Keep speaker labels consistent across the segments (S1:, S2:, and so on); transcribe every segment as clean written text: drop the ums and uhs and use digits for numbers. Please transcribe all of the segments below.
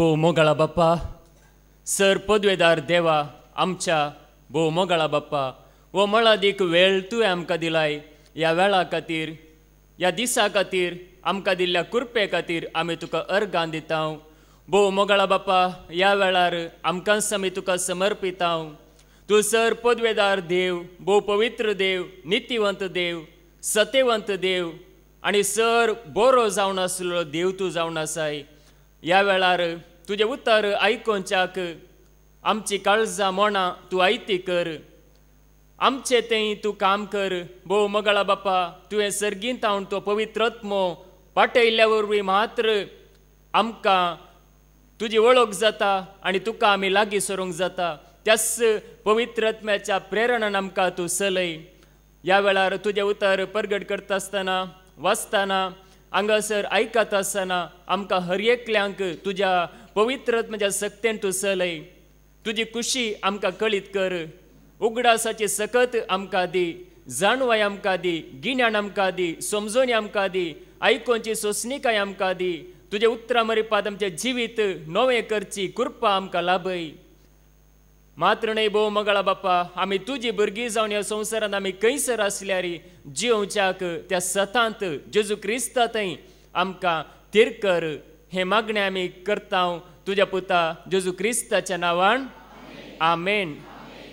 S1: भोव मोगाळा बाप्पा, सर पदवेदार देवा आमच्या भोव मोगाळा बाप्पा, वो मळादीक वेळ तुवें आमकां दिलाय. ह्या वेळा खातीर, ह्या दिसा खातीर, आमकां दिल्ल्या कुरपे खातीर आमी तुका अर्गां दिता. भोव मोगाळा बाप्पा, ह्या वेळार आमकांच आमी तुका समर्पिता. तूं सर पदवेदार देव, भोव पवित्र देव, नितीवंत देव, सत्यवंत देव आनी सर बरो जावन आसलो देव तूं जावन आसाय. ह्या वेळार तुजें उतर आयकोवच्याक आमची काळजां मोना तूं आयती कर. आमचें तें तूं काम कर. भोव मोगाळा बाप्पा, तुवें सर्गींत हांव तो पवित्रत्मो पाठयल्ल्या वरवीं मात्र आमकां तुजी वळख जाता आनी तुका आमी लागीं सरूंक जाता. त्याच पवित्रत्म्याच्या प्रेरणान आमकां तूं चलय. ह्या वेळार तुजें उतर परगट करता आसतना, वाचतना, हांगासर आयकता आसतना आमकां हर एकल्यांक तुज्या पवित्रत्म्याच्या सक्तेन तूं चलय. तुजी खुशी आमकां कळीत कर. उगडासाची सकत आमकां दी, जाणवाय आमकां दी, गिन्यान आमकां दी, समजोनी आमकां दी, आयकोवची सोंसणीकाय आमकां दी. तुजे उतरां मरीपाद आमचें जिवीत नवें करची कृपा आमकां लाभय. मात्र न्हय भोव मोगाळा बाप्पा, आमी तुजी भुरगीं जावन ह्या संवसारांत आमी खंयसर आसल्यार जिवच्याक त्या सतांत जेजू क्रिस्तांतय आमकां थीर कर. हें मागणें आमी करता तुज्या पुता जेजू क्रिस्ताच्या नांवान. आमेन,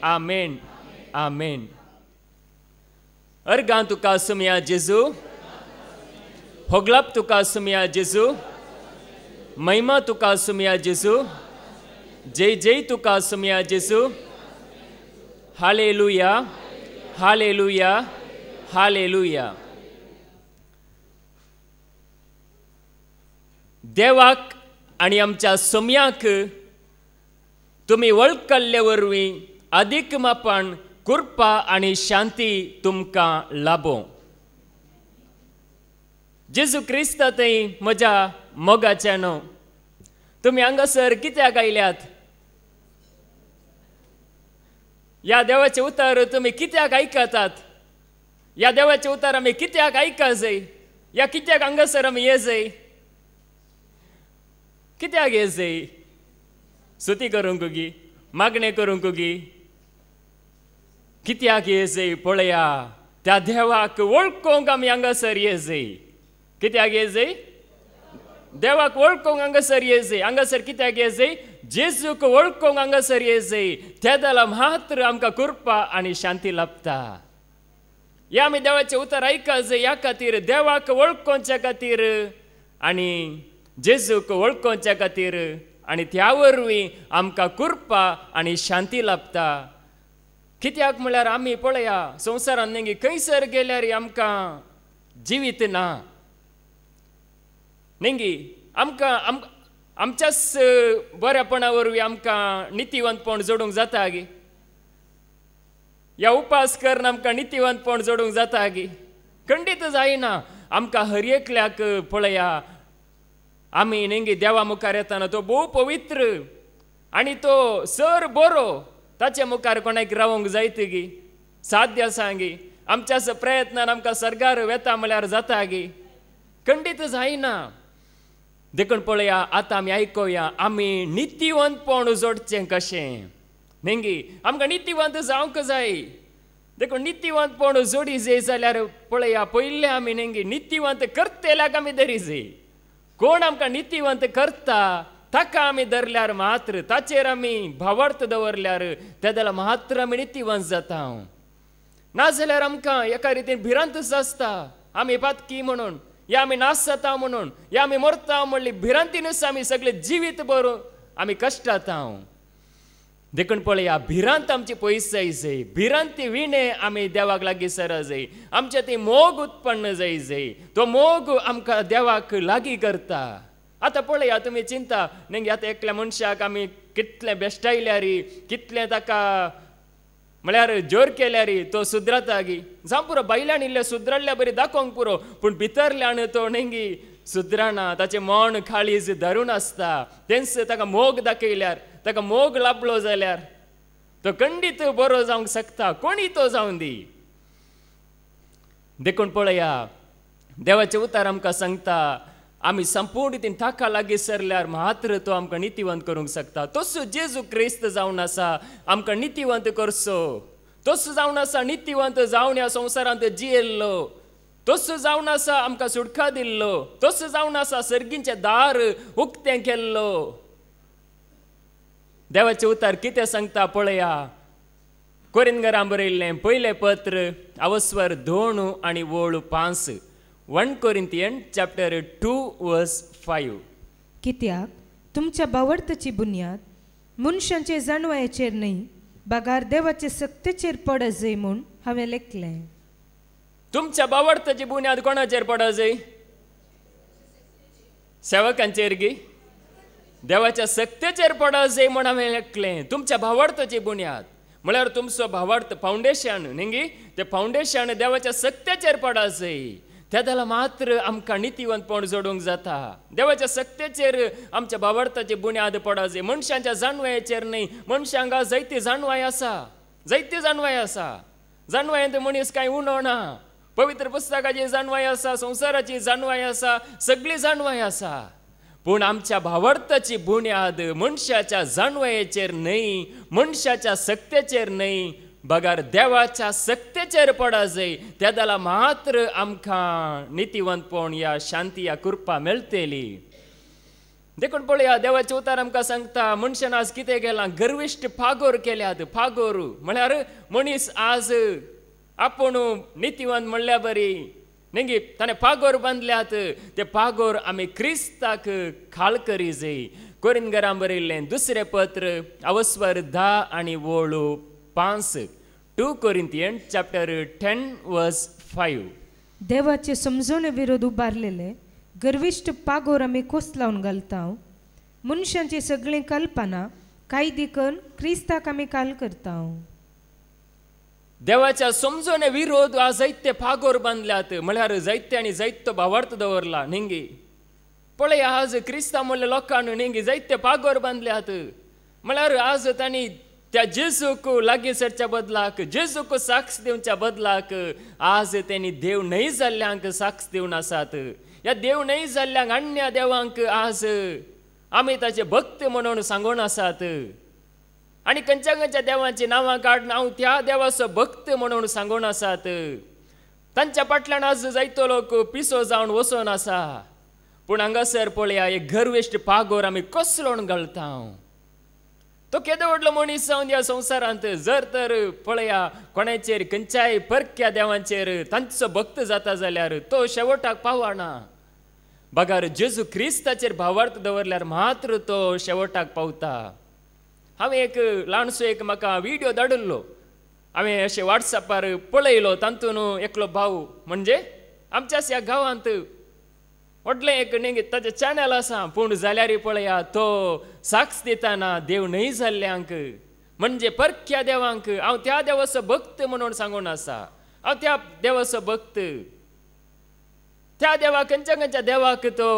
S1: आमेन, आमेन. अर्गां तुका सुमया जेजू, होगलाप तुका सुमया जेजू, महिमा तुका सुमया जेजू, जय जय तुका सुमया जेजू. Hallelujah, hallelujah, hallelujah. देवाक आनी आमच्या सुमयाक तुमी वळखले वरवीं अदीक मापान कृपा आनी शांती तुमकां लाभो. जेजू क्रिस्तांतय म्हज्या मोगाच्यानो, तुमी हांगासर कित्याक आयल्यात? ह्या देवाचें उतर तुमी कित्याक आयकतात? ह्या देवाचें उतर आमी कित्याक आयका जाय? ह्या कित्याक हांगासर आमी ये जाय? कित्याक ये जाय? स्तुती करूंक गी, मागणें करूंक गी. कित्याक ये जाय पळया. त्या देवाक वळखूंक आमी हांगासर ये जाय. कित्याक ये जाय? देवाक वळखूंक हांगासर ये जाय. हांगासर कित्याक ये जाय? जेजूक वळखूंक हांगासर ये जाय. त्या जाल्यार मात्र आमकां कृपा आनी शांती लाभता. ह्या आमी देवाचें उतर आयका जाय. ह्या खातीर देवाक वळखोवच्या खातीर आनी जेजूक वळखोवच्या खातीर आनी त्या वरवीं आमकां कृपा आनी शांती लाभता. कित्याक म्हळ्यार आमी पळया संवसारान नेगी खंयसर गेल्यार आमकां जिवीत ना. नेगी आमकां आमच्याच बऱ्यापणा वरवीं आमकां नितीवंतपण जोडूंक जाता गे. ह्या उपास करून आमकां नितीवंतपण जोडूंक जाता गे? खंडीत जायना. आमकां हर एकल्याक पळया आमी नेगी देवा मुखार येताना तो भोव पवित्र आनी तो सर बरो ताचे मुखार कोणाक रावूंक जायत गे? साध्य आसा गे? आमच्याच प्रयत्नान आमकां सरगार वेता म्हळ्यार जाता गे? खंडीत जायना. देखून पळया आतां आमी आयकोया आमी नितीवंतपण जोडचें कशें. नेगी आमकां नितीवंत जावंक जाय. देखून नितीवंतपण जोडी जाय जाल्यार पळया पयलें आमी नेगी नितीवंत करतेल्याक आमी धरी जाय. कोण आमकां नितीवंत करता ताका आमी धरल्यार मात्र, ताचेर आमी भावार्थ दवरल्यार त्या जाल्यार मात्र आमी नितीवंत जाता. नाजाल्यार आमकां एका रितीन भिरांतूच आसता. आमी पातकी म्हणून, या आमी नाश जाता म्हणून, या आमी मरता म्हणली भिरांतीनूच आमी सगळें जिवीत भरून आमी कश्टात. देखून पळया भिरांत आमची पयस जाय. भिरांती विणे आमी देवाक लागीं सर जाय. आमचे ती मोग उत्पन्न जाय. तो मोग आमकां देवाक लागीं करता. आतां पळया तुमी चिंता नेगी आतां एकल्या मनशाक आमी कितलें बेश्टायल्यार, कितलें ताका म्हळ्यार जोर केल्यार तो सुद्रता गी. जावं पुरो बायल्यान इल्लें सुद्रल्ल्या बरी दाखोवंक पुरो, पूण भितरल्यान तो नेगी सुद्रना. ताचें मन काळीज धरून आसता. तेंच ताका मोग दाखयल्यार, ताका मोग लाभलो जाल्यार तो खंडीत बरो जावंक शकता. कोणी तो जावं दी. देखून पळया देवाचें उतर आमकां सांगता आमी संपूर्ण रितीन ताका लागीं सरल्यार मात्र तो आमकां नितीवंत करूंक शकता. तसो जेजू क्रिस्त जावन आसा आमकां नितीवंत करचो. तसो जावन आसा नितीवंत जावन ह्या संवसारांत जियेल्लो. तसो जावन आसा आमकां सुटका दिल्लो. तसो जावन आसा सर्गींचें दार उक्तें केल्लो. देवाचें उतर कितें सांगता पळया. कोरिंथीकांक बरयल्लें पयलें पत्र अवस्वर 2 आनी 5. 1 Corinthians chapter 2 verse 5.
S2: कित्याक तुमच्या भावार्थाची बुन्याद मनशांचे जाणवायेचेर न्ही बागार देवाचे सक्तेचेर पड जाय म्हूण हांवें लेखलें.
S1: तुमच्या भावार्थाची बुन्याद कोणाचेर पड जाय? सेवकांचेर गी देवाच्या सक्तेचेर पड जाय म्हूण हांवें लेखलें. तुमच्या भावार्थाची बुन्याद म्हळ्यार तुमचो भावार्थ फावंडेशन न्ही ते फावंडेशन देवाच्या सक्तेचेर पड जाय. त्या जाल्यार मात्र आमकां नितीवंतपण जोडूंक जाता. देवाच्या सक्तेचेर आमच्या भावार्थाची बुन्याद पड जाय. मनशांच्या जाणवायेचेर न्ही. मनशांक जायती जाणवाय आसा. जायती जाणवाय आसा. जाणवायेंत मनीस कांय उणो ना. पवित्र पुस्तकाची जाणवाय आसा. संवसाराची जाणवाय आसा. सगळी जाणवाय आसा. पूण आमच्या भावार्थाची बुन्याद मनशाच्या जाणवायेचेर न्ही. मनशाच्या सक्तेचेर न्ही बगार देवाच्या सक्तेचेर पड जाय. त्या जाल्यार मात्र आमकां नितीवंतपण या शांती या कृपा मेळटली. देखून पळया देवाचें उतर आमकां सांगता मनशान आज कितें केलां? गर्विश्ट फागोर केल्यात. फागोर म्हळ्यार मनीस आज आपूण नितीवंत म्हणल्या बरी न्ही ताणें फागोर बांदल्यात. ते फागोर आमी क्रिस्ताक खाळ करी जाय. कोरिंथीकांक बरयल्लें दुसरें पत्र अवस्वर 10 आनी 5. 2 Corinthians chapter 10 verse 5.
S2: देवाचे समजोने विरोध उबारलेले गर्विश्ट पागोर आमी कोस लावन घालता. मनशांची सगळी कल्पना कायदी करून क्रिस्ताक आमी काल करता.
S1: देवाच्या समजोने विरोध आज जायते फागोर बांदल्यात. म्हळ्यार जायते आनी जायतो भावार्थ दवरला न्ही. पळय आज क्रिस्तांव म्हणल्या लोकांनी न्ही जायते फागोर बांदल्यात. म्हळ्यार आज तांणी त्या जेजूक लागीं सरच्या बदलाक जेजूक साक्ष दिवच्या बदलाक आज तेणी देव न्हय जाल्ल्यांक साक्ष दिवन आसात. ह्या देव न्हय जाल्ल्यांक अन्य देवांक आज आमी ताचे भक्त म्हणून सांगून आसात. आनी खंयच्या खंयच्या देवांची नांवां काडून हांव त्या देवाचो भक्त म्हणून सांगून आसात. तांच्या फाटल्यान आज जायतो लोक पिसो जावन वचून आसा. पूण हांगासर पळया एक गर्विश्ट फागोर आमी कोसळून घालता. तो केदो व्हडलो मनीस जावन ह्या संवसारांत जर तर पळया कोणाचेर खंयच्याय परक्या देवांचेर तांचो भक्त जाता जाल्यार तो शेवटाक पावना. बगार जेजू क्रिस्ताचेर भावार्थ दवरल्यार मात्र तो शेवटाक पावता. हांवें एक ल्हानसो एक म्हाका व्हिडिओ धाडिल्लो. हांवें अशें वॉट्सॅपार पळयलो. तातूंत एकलो भाव म्हणजे आमच्याच ह्या गांवांत व्हडलें एक न्ही ताचें चॅनल आसा. पूण जाल्यार पळया तो साक्ष दिताना देव न्हय जाल्ल्यांक म्हणजे परक्या देवांक हांव त्या देवाचो भक्त म्हणून सांगून आसा. हांव त्या देवाचो भक्त. त्या देवाक खंयच्या खंयच्या देवाक तो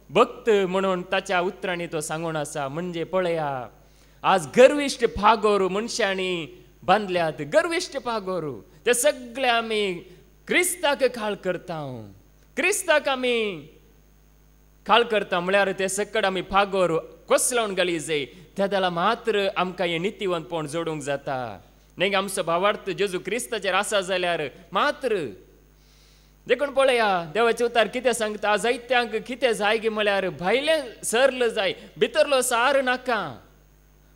S1: भक्त म्हणून ताच्या उतरांनी तो सांगून आसा. म्हणजे पळया आज गर्विश्ट फागोर मनशांनी बांदल्यात. गर्विश्ट फागोर ते सगळे आमी क्रिस्ताक खाळ करता. क्रिस्ताक आमी खाळ करता म्हळ्यार ते सकड आमी फागोर कोसळून घाली जाय. त्या जाल्यार मात्र आमकां हें नितीवंतपण जोडूंक जाता. न्ही आमचो भावार्थ जेजू क्रिस्ताचेर आसा जाल्यार मात्र. देखून पळया देवाचें उतर कितें सांगता. जायत्यांक कितें जाय गे म्हळ्यार भायलें सरल जाय भितरलो सार नाका.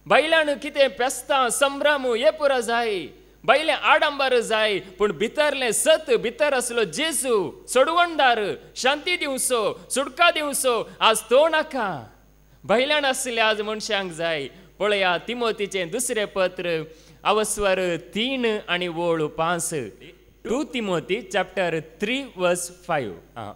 S1: भायल्यान कितें फेस्तां संभ्रम हें पुरो जाय. भायलें आडंबर जाय पूण भितरलें सत भितर आसलो जेजू सोडवणदार शांती दिवचो सुटका दिवचो आज तो नाका. भायल्यान आसले आज मनशांक जाय. पळया तिमोथीचें दुसरें पत्र अवस्वर 3 आनी 5. 2 Timothy chapter 3 verse 5.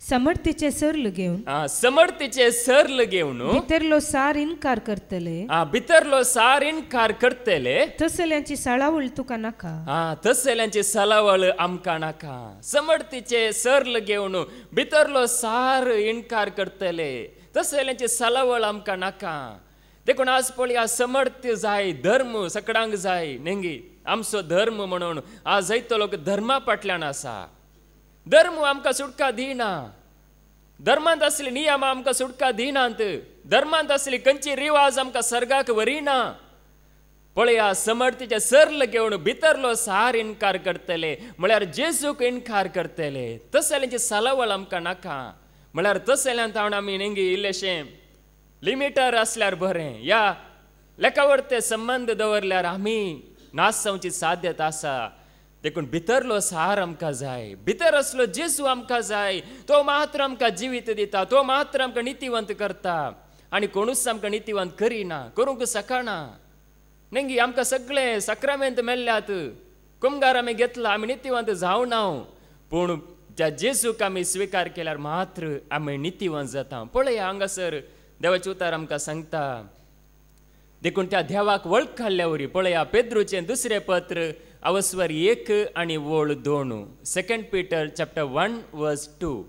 S2: समर्थीचे सरल घेवन
S1: समर्थीचे सरल घेवन
S2: भितरलो सार इन्कार करतले.
S1: भितरलो सार इन्कार करतले.
S2: तसल्यांची सळावळ तुका नाका.
S1: तसल्यांची सळावळ आमकां नाका. समर्थीचे सरल घेवन भितरलो सार इन्कार करतले. तसल्यांची सळावळ आमकां नाका. देखून आज पळया समर्थ जाय. धर्म सगळ्यांक जाय न्ही. आमचो धर्म म्हणून आज जायतो लोक धर्मा फाटल्यान आसा. धर्म आमकां सुटका दिना. धर्मांत असले नियम आमकां सुटका दिनात, धर्मांत असली खंयची रिवाज आमकां सर्गाक वरिना. पळया समर्थीचे सर्ल घेवन भितरलो सार इन्कार करतले, म्हळ्यार जेजूक इन्कार करतले. तसल्यांची सलावळ आमकां नाका. म्हळ्यार तसल्यांत हांव आमी नेंगी इल्लेशें लिमिटर असल्यार बरें. या लेखावरते संबंध दवरल्यार आमी नाश जावची साध्यता आसा. देखून भितरलो सार आमकां जाय, भितर असलो जेजू आमकां जाय. तो मात्र आमकां जिवीत दिता, तो मात्र आमकां नितीवंत करता. आनी कोणूच आमकां नितीवंत करिना, करूंक शकना. नेंगी आमकां सगळे सक्रामेंत मेल्ल्यात, कुमगार आमी घेतला, आमी नितीवंत जावना. पूण ज्या जेजूक आमी स्विकार केल्यार मात्र आमी नितीवंत जाता. पळया हांगासर देवाचे उतार आमकां सांगता. देखून त्या देवाक वळखल्या वरी पळया पेद्रूचें दुसरें पत्र अवस्वर 1 आनी वोळ 2. 2 Peter chapter 1 verse 2.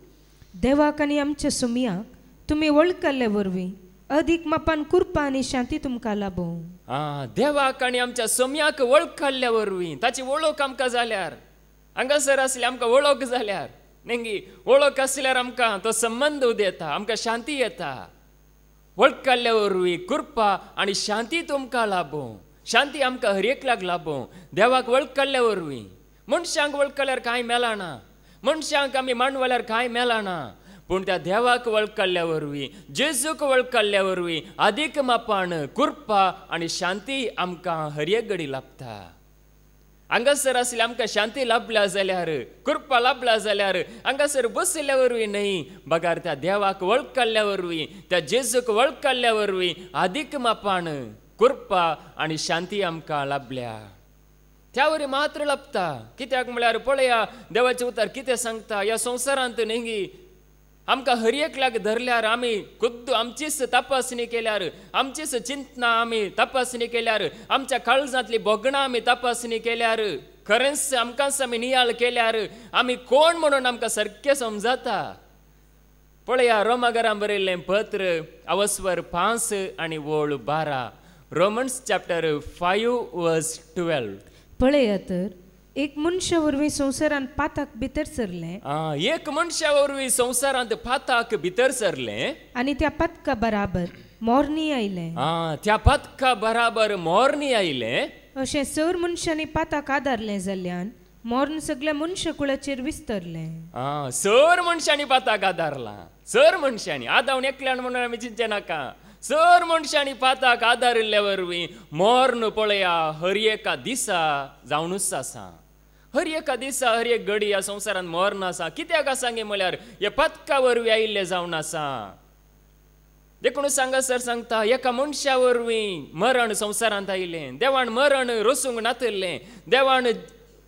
S2: देवाक आनी आमच्या सुमयाक तुमी वळखले वरवीं अदीक मापान कृपा आनी शांती तुमकां लाभो.
S1: देवाक आनी आमच्या सोम्याक वळखल्या वरवीं ताची वळख आमकां जाल्यार, हांगासर आसली आमकां वळख जाल्यार, नेंगी वळख आसल्यार आमकां तो संबंद उदेता, आमकां शांती येता. वळखल्या वरवीं कृपा आनी शांती तुमकां लाभो. शांती आमकां हर एकल्याक लाभो. देवाक वळखल्या वरवीं. मनशांक वळखल्यार कांय मेळना, मनशांक आमी मांडवल्यार कांय मेळना. पूण त्या देवाक वळखल्या वरवीं, जेजूक वळखल्या वरवीं अदीक मापान कृपा आनी शांती आमकां हर एक घडी लाभता. हांगासर आसली आमकां शांती लाभल्या जाल्यार, कृपा लाभल्या जाल्यार हांगासर बसल्या वरवीं न्हय, बगार त्या देवाक वळखल्या वरवीं, त्या जेजूक वळखल्या वरवीं अदीक मापान कृपा आनी शांती आमकां लाभल्या. त्या वरी मात्र लाभता. कित्याक म्हळ्यार पळया देवाचें उतार कितें सांगता. ह्या संवसारांत नेंगी आमकां हर एकल्याक धरल्यार आमी खुद्द आमचीच तपासणी केल्यार, आमचीच चिंतना आमी तपासणी केल्यार, आमच्या काळजांतली बोगणां आमी तपासणी केल्यार, खरेंच आमकांच आमी नियाळ केल्यार आमी कोण म्हणून आमकां सारकें समजता. पळया रोमाकारां बरयल्लें पत्र अवस्वर 5 आनी वोळ 12. Romans chapter 5 verse 12.
S2: पळया तर एक मनशा वरवीं संवसारांत पाताक भितर सरलें.
S1: एक मनशा वरवीं संवसारांत पाताक भितर सरलें
S2: आनी त्या पातका बराबर मोरणी आयलें.
S1: त्या पातका बराबर मोरणी आयलें.
S2: अशें सर मनशांनी पाताक आदारलें जाल्यान मोर्न सगळ्या मनशा कुळाचेर विस्तारलें.
S1: सर मनशांनी पाताक आदारला. सर मनशांनी आदावन एकल्यान म्हणून आमी चिंचे नाका. सर मनशांनी पाताक आदारिल्ल्या वरवीं मोर्न पळया हर एका दिसा जावनूच आसा. हर एका दिसा हर एक घडी ह्या संवसारांत मोर्न आसा. कित्याक आसा गे म्हळ्यार हे पातका वरवीं आयिल्ले जावन आसा. देखून सांगासर सांगता एका मनशा वरवीं मरण संवसारांत आयिल्लें. देवान मरण रसूंक नातिल्लें. देवान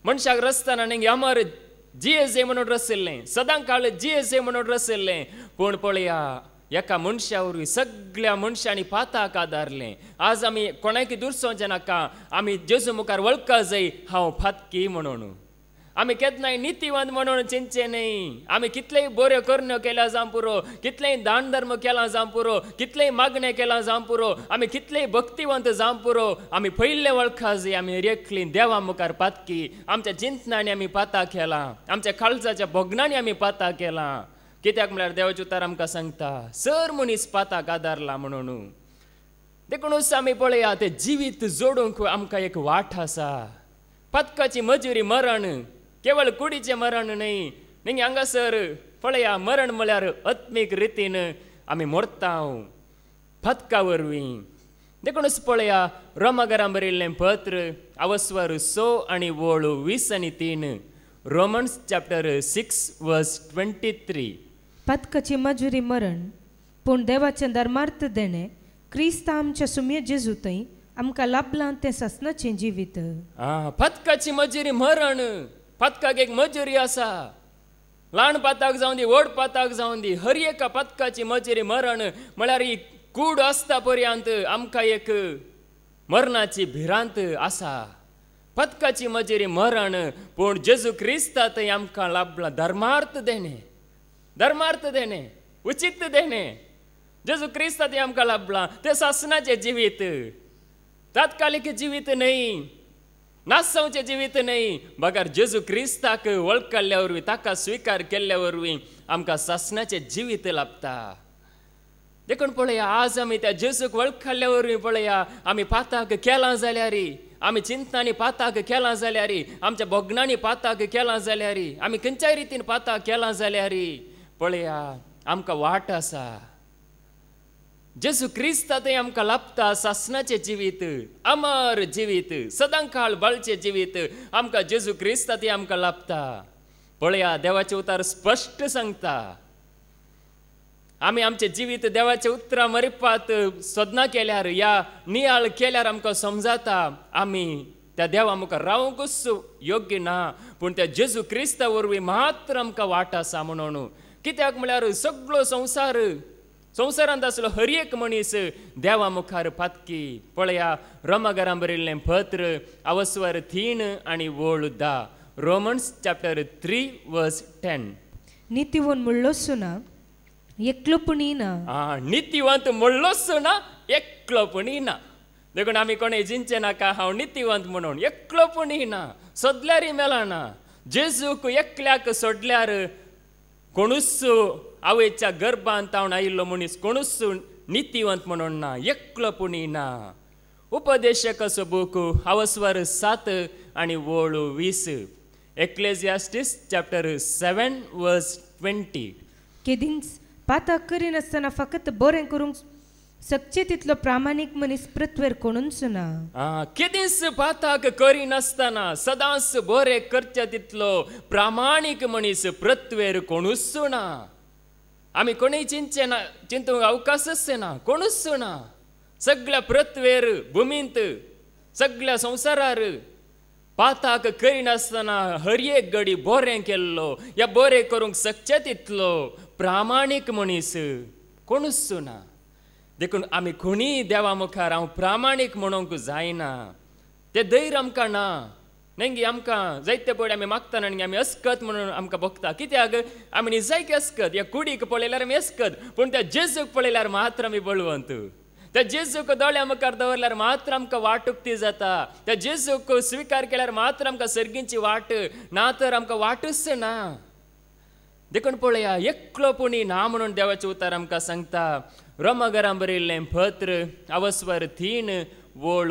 S1: मनशाक रचतना नेंगी अमर जियेजे म्हणून रचयल्लें, सदां काळ जियेजे म्हणून रचयल्लें. पूण पळया एका मनशा वरवीं सगळ्या मनशांनी पाताक आदारलें. आज आमी कोणाकय दुरसोवचें नाका. आमी जेजू मुखार वळखा जाय हांव फातकी म्हणून. आमी केन्नाय नितीवंत म्हणून चिंतचें न्हय. आमी कितलेय बऱ्यो करण्यो केल्या जावं पुरो, कितलेय दान धर्म केला जावं पुरो, कितलेय मागणें केलां जावं पुरो, आमी कितलेय भक्तिवंत जावं पुरो, आमी पयलें वळखा जाय आमी रेखलीं देवा मुखार पातकी. आमच्या चिंतनांनी आमी पाताक केलां, आमच्या काळजाच्या भोगणांनी आमी पाताक केलां. कित्याक म्हळ्यार देवाचें उतार आमकां सांगता सर मनीस पाताक आदारला म्हणून. देखूनच आमी पळया तें जिवीत जोडूंक आमकां एक वाट आसा. पातकाची मजुरी मरण, केवळ कुडीचें मरण न्हय. न्ही हांगासर पळया मरण म्हळ्यार आत्मीक रितीन आमी मरता फातका वरवीं. देखूनच पळया रोमाकारां बरयल्लें पत्र अवस्वर 6 आनी वोळ 20 आनी 3. Romans chapter 6 verse 23.
S2: पातकाची मजुरी मरण, पूण देवाचें धर्मार्थ देणें क्रिस्त आमच्या सुमये जेजू थंय आमकां लाभलां तें सासणाचें जिवीत.
S1: पातकाची मजुरी मरण. पातकाक एक मजुरी आसा. ल्हान पाताक जावं दी, व्हड पाताक जावं दी, हर एका पातकाची मजुरी मरण. म्हळ्यार ही कूड आसता पर्यंत आमकां एक मरणाची भिरांत आसा. पातकाची मजुरी मरण, पूण जेजू क्रिस्ता थंय आमकां लाभलां धर्मार्थ देणें. धर्मार्थ देणें, उचित देणें. जेजू क्रिस्ता थंय आमकां लाभलां तें सासणाचें जिवीत. तात्कालीक जिवीत न्हय. नासवचे जिवीत न्ही बगर जेजू क्रिस्ताक वळखल्या वरवीं ताका स्वीकार केल्ल्या वरवीं आमकां सासणाचें जिवीत लाभता. देखून पळया आज आमी त्या जेजूक वळखल्या वरवीं पळया आमी पाताक केलां जाल्यार आमी चिंतनांनी पाताक केलां जाल्यार आमच्या भोगणांनी पाताक केलां जाल्यार आमी खंयच्याय रितीन पाताक केलां जाल्यार पळया आमकां वाट आसा. जेजू क्रिस्ता थंय आमकां लाभता सासणाचें जिवीत, अमर जिवीत, सदां काळ बाळचें जिवीत आमकां जेजू क्रिस्ता थंय आमकां लाभता. पळया देवाचें उतर स्पश्ट सांगता. आमी आमचें जिवीत देवाच्या उतरां मरिपात सोदना केल्यार या नियाळ केल्यार आमकां समजता आमी त्या देवा मुखार रावंकूच योग्य ना. पूण त्या जेजू क्रिस्ता वरवीं मात्र आमकां वाट आसा म्हणून. कित्याक म्हळ्यार सगळो संवसारांत आसलो हर एक मनीस देवा मुखार पातकी. पळया रोमाकारां बरयल्लें पत्र अवस्वर 3 आनी वोळ 10. रोमन्स चॅप्टर 3 वर्स 10.
S2: नितीवन म्हणलोच ना एकलोपणी ना.
S1: नितीवंत म्हणलोच ना एकलोपणी ना. देखून आमी कोणें जिंचे नाका हांव नितीवंत म्हणून. एकलोपणी ना, सोदल्यार मेळना. जेजूक एकल्याक सोडल्यार कोणूच आवयच्या गर्भांत तावन आयिल्लो मनीस कोणूच नितीवंत म्हणून ना, एकलोपणी ना. उपदेशकाचो बूक अवस्वर 7 आनी वोळ 20. एक्लेसियास्टिस चॅप्टर 7 वर्स 20.
S2: केदींच पाताक करिनासतना फकत बरें करूंक शकचे तितलो प्रामाणीक मनीस पृथ्वीर कोणूच ना.
S1: केदींच पाताक करिनासतना सदांच बरें करचे तितलो प्रामाणीक मनीस पृथ्वीर कोणूच ना. आमी कोणेय चिंतूंक अवकाशच ना, कोणूच ना. सगळ्या पृथ्वीर भुमींत सगळ्या संवसारार पाताक करिनासतना हर एक घडी बरें केल्लो या बरें करूंक शकचे तितलो प्रामाणीक मनीस कोणूच ना. देखून आमी कोणीय देवा मुखार हांव प्रामाणीक म्हणूंक जायना. ते धैर्य आमकां ना. नेंगी आमकां जायते पळय आमी मागतना आमी अस्कत म्हणून आमकां भोगता. कित्याक आमी निजायक अस्कत. ह्या कुडीक पळयल्यार आमी अस्कत, पूण त्या जेजूक पळयल्यार मात्र आमी बळवंत. त्या जेजूक दोळ्या मुखार दवरल्यार मात्र आमकां वाट उक्ती जाता. त्या जेजूक स्विकार केल्यार मात्र आमकां सर्गींची वाट, ना तर आमकां वाटूच ना. देखून पळया एकलोपणी ना म्हणून देवाचें उतर आमकां सांगता. रोमाकारां बरयल्लें पत्र अवस्वर 3 वोळ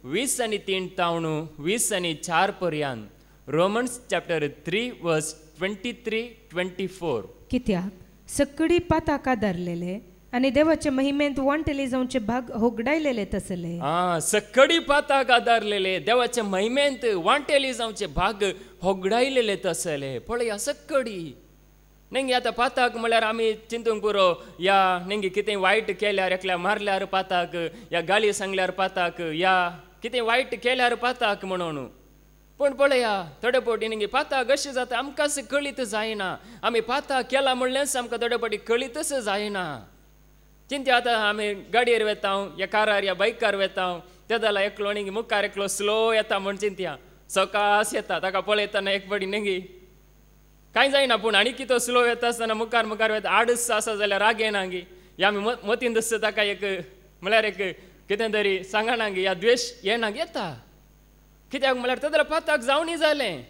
S1: 20 आनी 3 तावन 20 आनी 4 पर्यंत. रोमन्स चॅप्टर 3 वर्स 23-24.
S2: कित्याक सकडी पाताक आदारलेले आनी देवाचे महिमेंत वांटेले जावचे भाग होगडायलेले तसले.
S1: सकडी पाताक आदारलेले देवाचे महिमेंत वांटेली जावचे भाग होगडायलेले तसले. पळया सकडी. नेंगी आतां पाताक म्हळ्यार आमी चिंतूंक पुरो या नेंगी कितें वायट केल्यार एकल्या मारल्यार पाताक, या गाळी सांगल्यार पाताक, या कितें वायट केल्यार पाताक म्हणून. पूण पळया थोडे फावटी नेंगी पाताक अशें जाता आमकांच कळीत जायना. आमी पाताक केला म्हणलेंच आमकां थोडे फावटी कळीतच जायना. चिंती आतां आमी गाडयेर वेता या कारार या बायकार वेता त्या जाला एकलो नेंगी मुखार एकलो स्लो येता म्हण चिंतया सवकास येता. ताका पळयतना एक फावटी नेंगी कांय जायना, पूण आनी कितें स्लो येता आसतना मुखार वेता आडस आसा जाल्यार राग येना गी. या आमी मतीन दिसता ताका एक म्हळ्यार एक कितें तरी सांगना गी, या द्वेश येना येता. कित्याक म्हळ्यार तें जाल्यार पाताक जावनी जालें,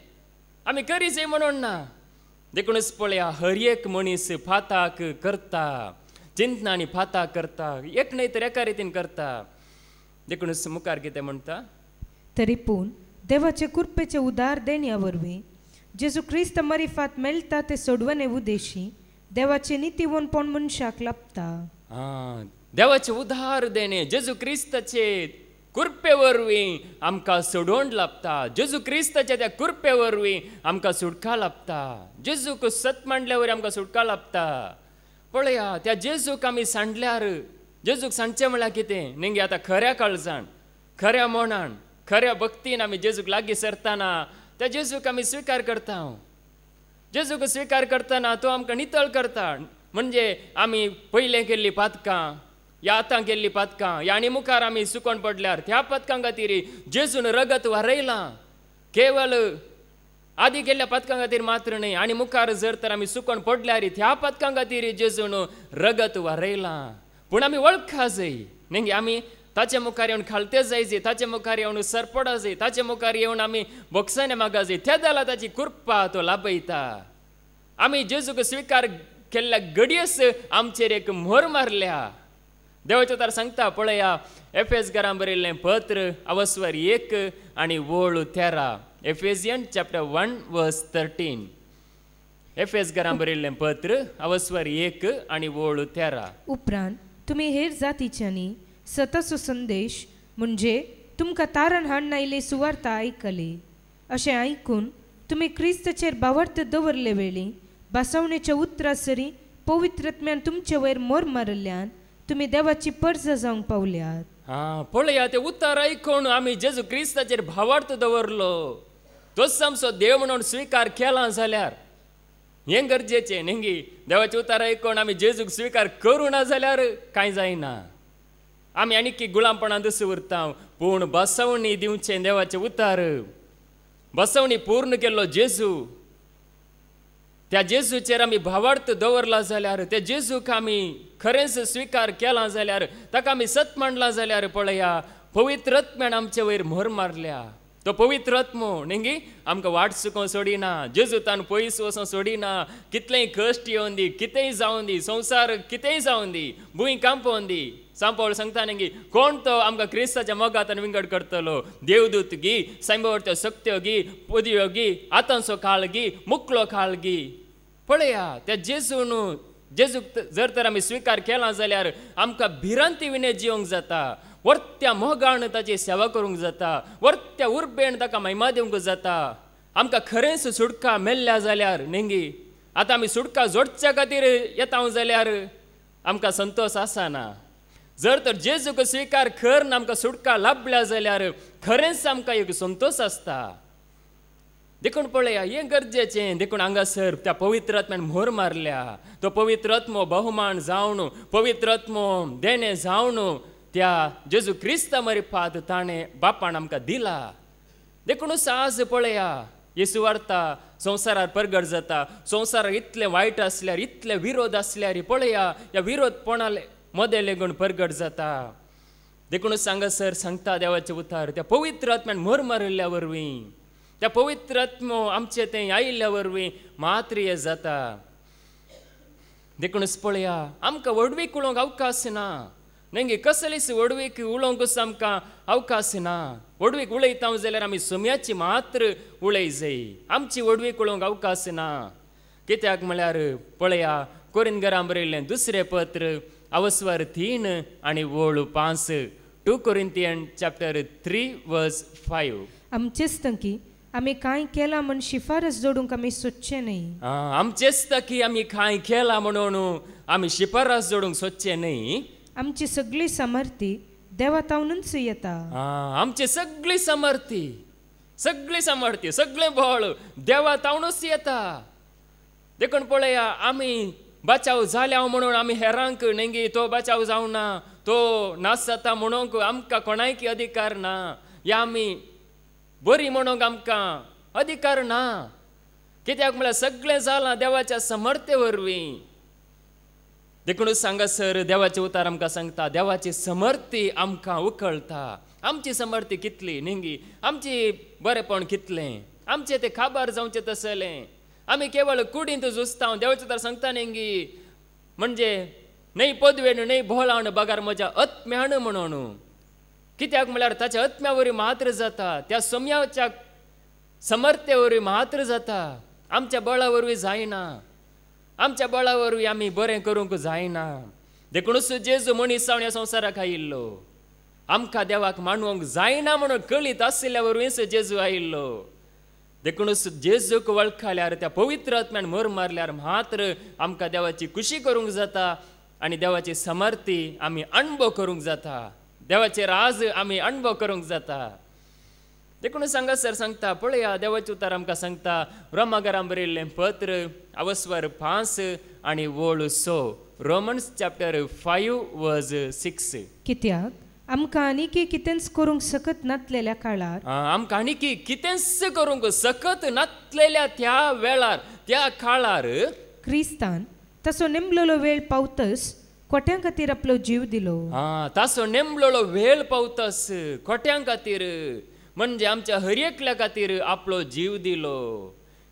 S1: आमी करीच म्हणून ना. देखूनच पळया हर एक मनीस पाताक करता, चिंतना आनी पाताक करता, एक न्हय तर एका रितीन करता. देखूनच मुखार कितें म्हणटा.
S2: तरी पूण देवाचे कृपेचे उदार देण्या वरवीं जेजू क्रिस्त मरिफात मेळटा ते सोडवणे उदेशी देवाचे नितीवनपण मनशाक लाभता.
S1: देवाचे उदार देणे जेजू क्रिस्ताचे कृपे वरवीं आमकां सोडवण लाभता. जेजू क्रिस्ताच्या त्या कृपे वरवीं आमकां सुटका लाभता. जेजूक सत मांडल्या वरवीं आमकां सुटका लाभता. पळया त्या जेजूक आमी सांडल्यार जेजूक सांडचें म्हळ्यार कितें. नेंगी आतां खऱ्या काळजान, खऱ्या मनान, खऱ्या भक्तीन आमी जेजूक लागीं सरतना त्या जेजूक आमी स्विकार करता. जेजूक स्विकार करतना तो आमकां नितळ करता. म्हणजे आमी पयलें केल्लीं पातकां या आतां केल्लीं पातकां या आनी मुखार आमी सुकोवन पडल्यार त्या पातकां खातीर जेजून रगत वारयलां. केवळ आदी केल्ल्या पातकां खातीर मात्र न्हय, आनी मुखार जर तर आमी सुकोवन पडल्यार त्या पातकां खातीर जेजून रगत वारयलां. पूण आमी वळखा जाय. नेंगी आमी ताचे मुखार येवन खालते जायचे, ताचे मुखार येवन सरपडा जाय, ताचे मुखार येवन आमी बोक्साने मागा जाय, त्या जाला ताची कृपा तो लाभयता. आमी जेजूक स्विकार केल्ल्या घडयेस आमचेर एक मोहर मारल्या. देवाचे तर सांगता पळया, एफेसकारांक बरयल्लें पत्र अवस्वर 1 आनी वोळ 13. एफेसियन चॅप्टर 1 वर्स 13. एफेसकारांक बरयल्लें पत्र अवस्वर 1 आनी वोळ 13.
S2: उपरांत तुमी हेर जातीच्यांनी सताचो संदेश म्हणजे तुमकां तारण हाडून आयिल्ली सुवार्ता आयकली. अशें आयकून तुमी क्रिस्ताचेर भावार्थ दवरले वेळी बासवणेच्या उतरां सरी पवित्रत्म्यान तुमचे वयर मोर मारल्यान तुमी देवाची पर्ज जावंक पावल्यात.
S1: पळया, ते उतार आयकून आमी जेजू क्रिस्ताचेर भावार्थ दवरलो, तोच आमचो देव म्हणून स्विकार केला जाल्यार हें गरजेचें न्ही. देवाचे उतार आयकून आमी जेजूक स्विकार करूं ना जाल्यार कांय जायना. आमी आनीक गुलामपणां दुस उरता. पूण बसवणी दिवचें देवाचे उतार, बसवणी पूर्ण केल्लो जेजू, त्या जेजूचेर आमी भावार्थ दवरला जाल्यार, त्या जेजूक आमी खरेंच स्विकार केला जाल्यार, ताका आमी सत मांडला जाल्यार पळया, पवित्र आत्म्यान आमचे वयर मोहर मारल्या. तो पवित्र आत्मो न्ही आमकां वाट चुकोवंक सोडिना, जेजूतान पयस वचोंक सोडिना. कितलेंय कश्ट येवन दी, कितेंय जावन दी, संवसार कितेंय जावन दी, भूंय कांपोवन दी, सांपवळ सांगता न्ही कोण तो आमकां क्रिस्ताच्या मोगातान विंगड करतलो. देवदूत गी, सांबवळत्यो शक्त्यो गी, पदव्यो गी, आतांचो काळ गी, मुकलो काळ गी. पळया, त्या जेजूक जर तर आमी स्विकार केला जाल्यार आमकां भिरांती विने जिवंक जाता. वर्त्या मोगान ताची सेवा करूंक जाता, वर्त्या उर्बेन ताका महिमा दिवंक जाता. आमकां खरेंच सुटका मेल्ल्या जाल्यार न्ही, आतां आमी सुटका जोडच्या खातीर येता जाल्यार आमकां संतोश आसना. जर तर जेजूक स्विकार करून आमकां सुटका लाभल्या जाल्यार खरेंच आमकां एक संतोश आसता. देखून पळया, हें गरजेचें. देखून हांगासर त्या पवित्र आत्म्यान मोहर मारल्या. तो पवित्र आत्मो बहुमान जावन, पवित्र आत्मो देणे जावन त्या जेजू क्रिस्ता मरिपात ताणें बापान आमकां दिला. देखूनच आज पळया, ही सुवार्ता संवसारार परगट जाता. संवसाराक इतलें वायट आसल्यार, इतले विरोध आसल्यार पळया, ह्या विरोधपणा मदें लेगून परगट जाता. देखूनच हांगासर सांगता देवाचे उतार, त्या पवित्र आत्म्यान मोहर मारिल्ल्या वरवीं, त्या पवित्र आत्मो आमचे थंय आयिल्ल्या वरवीं मात्र हें जाता. देखूनच पळया, आमकां वडवीक उलोवंक अवकाश ना न्ही. कसलीच वडवीक उलोवंकच आमकां अवकाश ना. वडवीक उलयता जाल्यार आमी सोम्याची मात्र उलय जाय, आमची वडवीक उलोवंक अवकाश ना. कित्याक म्हळ्यार पळया, कोरिंथीकारांक बरयल्लें दुसरें पत्र अवस्वर 3 आनी वोळ 5. 2 Corinthians chapter 3 verse 5.
S2: आमचेच तंकी आमी कांय केला म्हण शिफारस जोडूंक आमी सोदचे न्ही.
S1: आमचेच तकी आमी कांय केला म्हणून आमी शिफारस जोडूंक सोदचे न्ही.
S2: आमची सगळी सामर्थी देवातावनूच येता.
S1: आमची सगळी सामर्थी, सगळें बळ देवातावनूच येता. देखून पळया, आमी बचाव जाल्या म्हणून आमी हेरांक न्ही तो बचाव जावना, तो नाश जाता म्हणूंक आमकां कोणायकी अधिकार ना. या आमी बरी म्हणूंक आमकां अधिकार ना. कित्याक म्हळ्यार सगळें जालां देवाच्या समर्थे वरवीं. देखूनच सांगासर देवाचे उतार आमकां सांगता, देवाची समर्थी आमकां उखळटा. आमची समर्थी कितली न्ही, आमची बरेपण कितलें, आमचें तें खाबार जावचें तसलें. आमी केवळ कुडींत झुजता. देवाचे उतार सांगता न्ही म्हणजे न्ही पदवेन न्ही भोळान बगार म्हज्या आत्म्यान म्हणून. कित्याक म्हळ्यार ताच्या आत्म्या वरवीं मात्र जाता, त्या सोम्याच्या समर्थे वरवीं मात्र जाता. आमच्या बळा वरवीं जायना, आमच्या बळा वरवीं आमी बरें करूंक जायना. देखूनच जेजू मनीस जावन ह्या संवसाराक आयिल्लो. आमकां देवाक मानूंक जायना म्हणून कळीत आशिल्ल्या वरवींच जेजू आयिल्लो. देखूनच जेजूक वळखल्यार, त्या पवित्र आत्म्यान मोर मारल्यार मात्र आमकां देवाची खुशी करूंक जाता आनी देवाची समर्थी आमी अणभव करूंक जाता, देवाचे राज आमी अणभव करूंक जाता. देखून सांगासर सांगता पळया, देवाचे उतार आमकां सांगता रोमाकारांक बरयल्लें पत्र अवस्वर 5 आनी वोळ 6. रोमन्स चॅप्टर 5 वर्स 6.
S2: कित्याक आमकां आनीक कितेंच करूंक सकत नासलेल्या काळार,
S1: आमकां आनीक कितेंच करूंक सकत नासलेल्या त्या वेळार, त्या काळार
S2: क्रिस्तान तसो नेमलेलो वेळ पावतस खोट्यां खातीर आपलो जीव दिलो.
S1: तासो नेमलोलो वेळ पावतास खोट्यां खातीर म्हणजे आमच्या हर एकल्या खातीर आपलो जीव दिलो.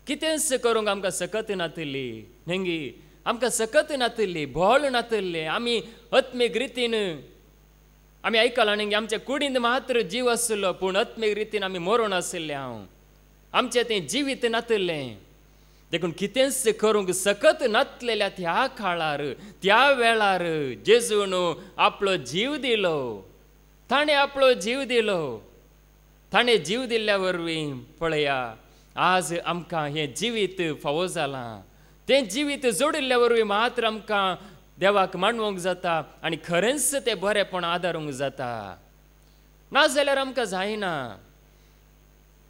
S1: कितेंच करूंक आमकां सकत नातली नेंगी आमकां सकत नातली बोल नातले. आमी आत्मीक रितीन आमी आयकलां नेंगी आमच्या कुडींत मात्र जीव आसलो पूण आत्मीक रितीन आमी मरून आसले. आमचें तें जिवीत नातलें देखून कितेंच करूंक सकत नातलेल्या त्या काळार त्या वेळार जेजून आपलो जीव दिलो. ताणें आपलो जीव दिलो. ताणें जीव दिल्ल्या वरवीं पळया आज आमकां हें जिवीत फावो जालां. तें जिवीत जोडिल्ल्या वरवीं मात्र आमकां देवाक मानवूंक जाता आनी खरेंच तें बरेपण आदारूंक जाता. नाजाल्यार आमकां जायना.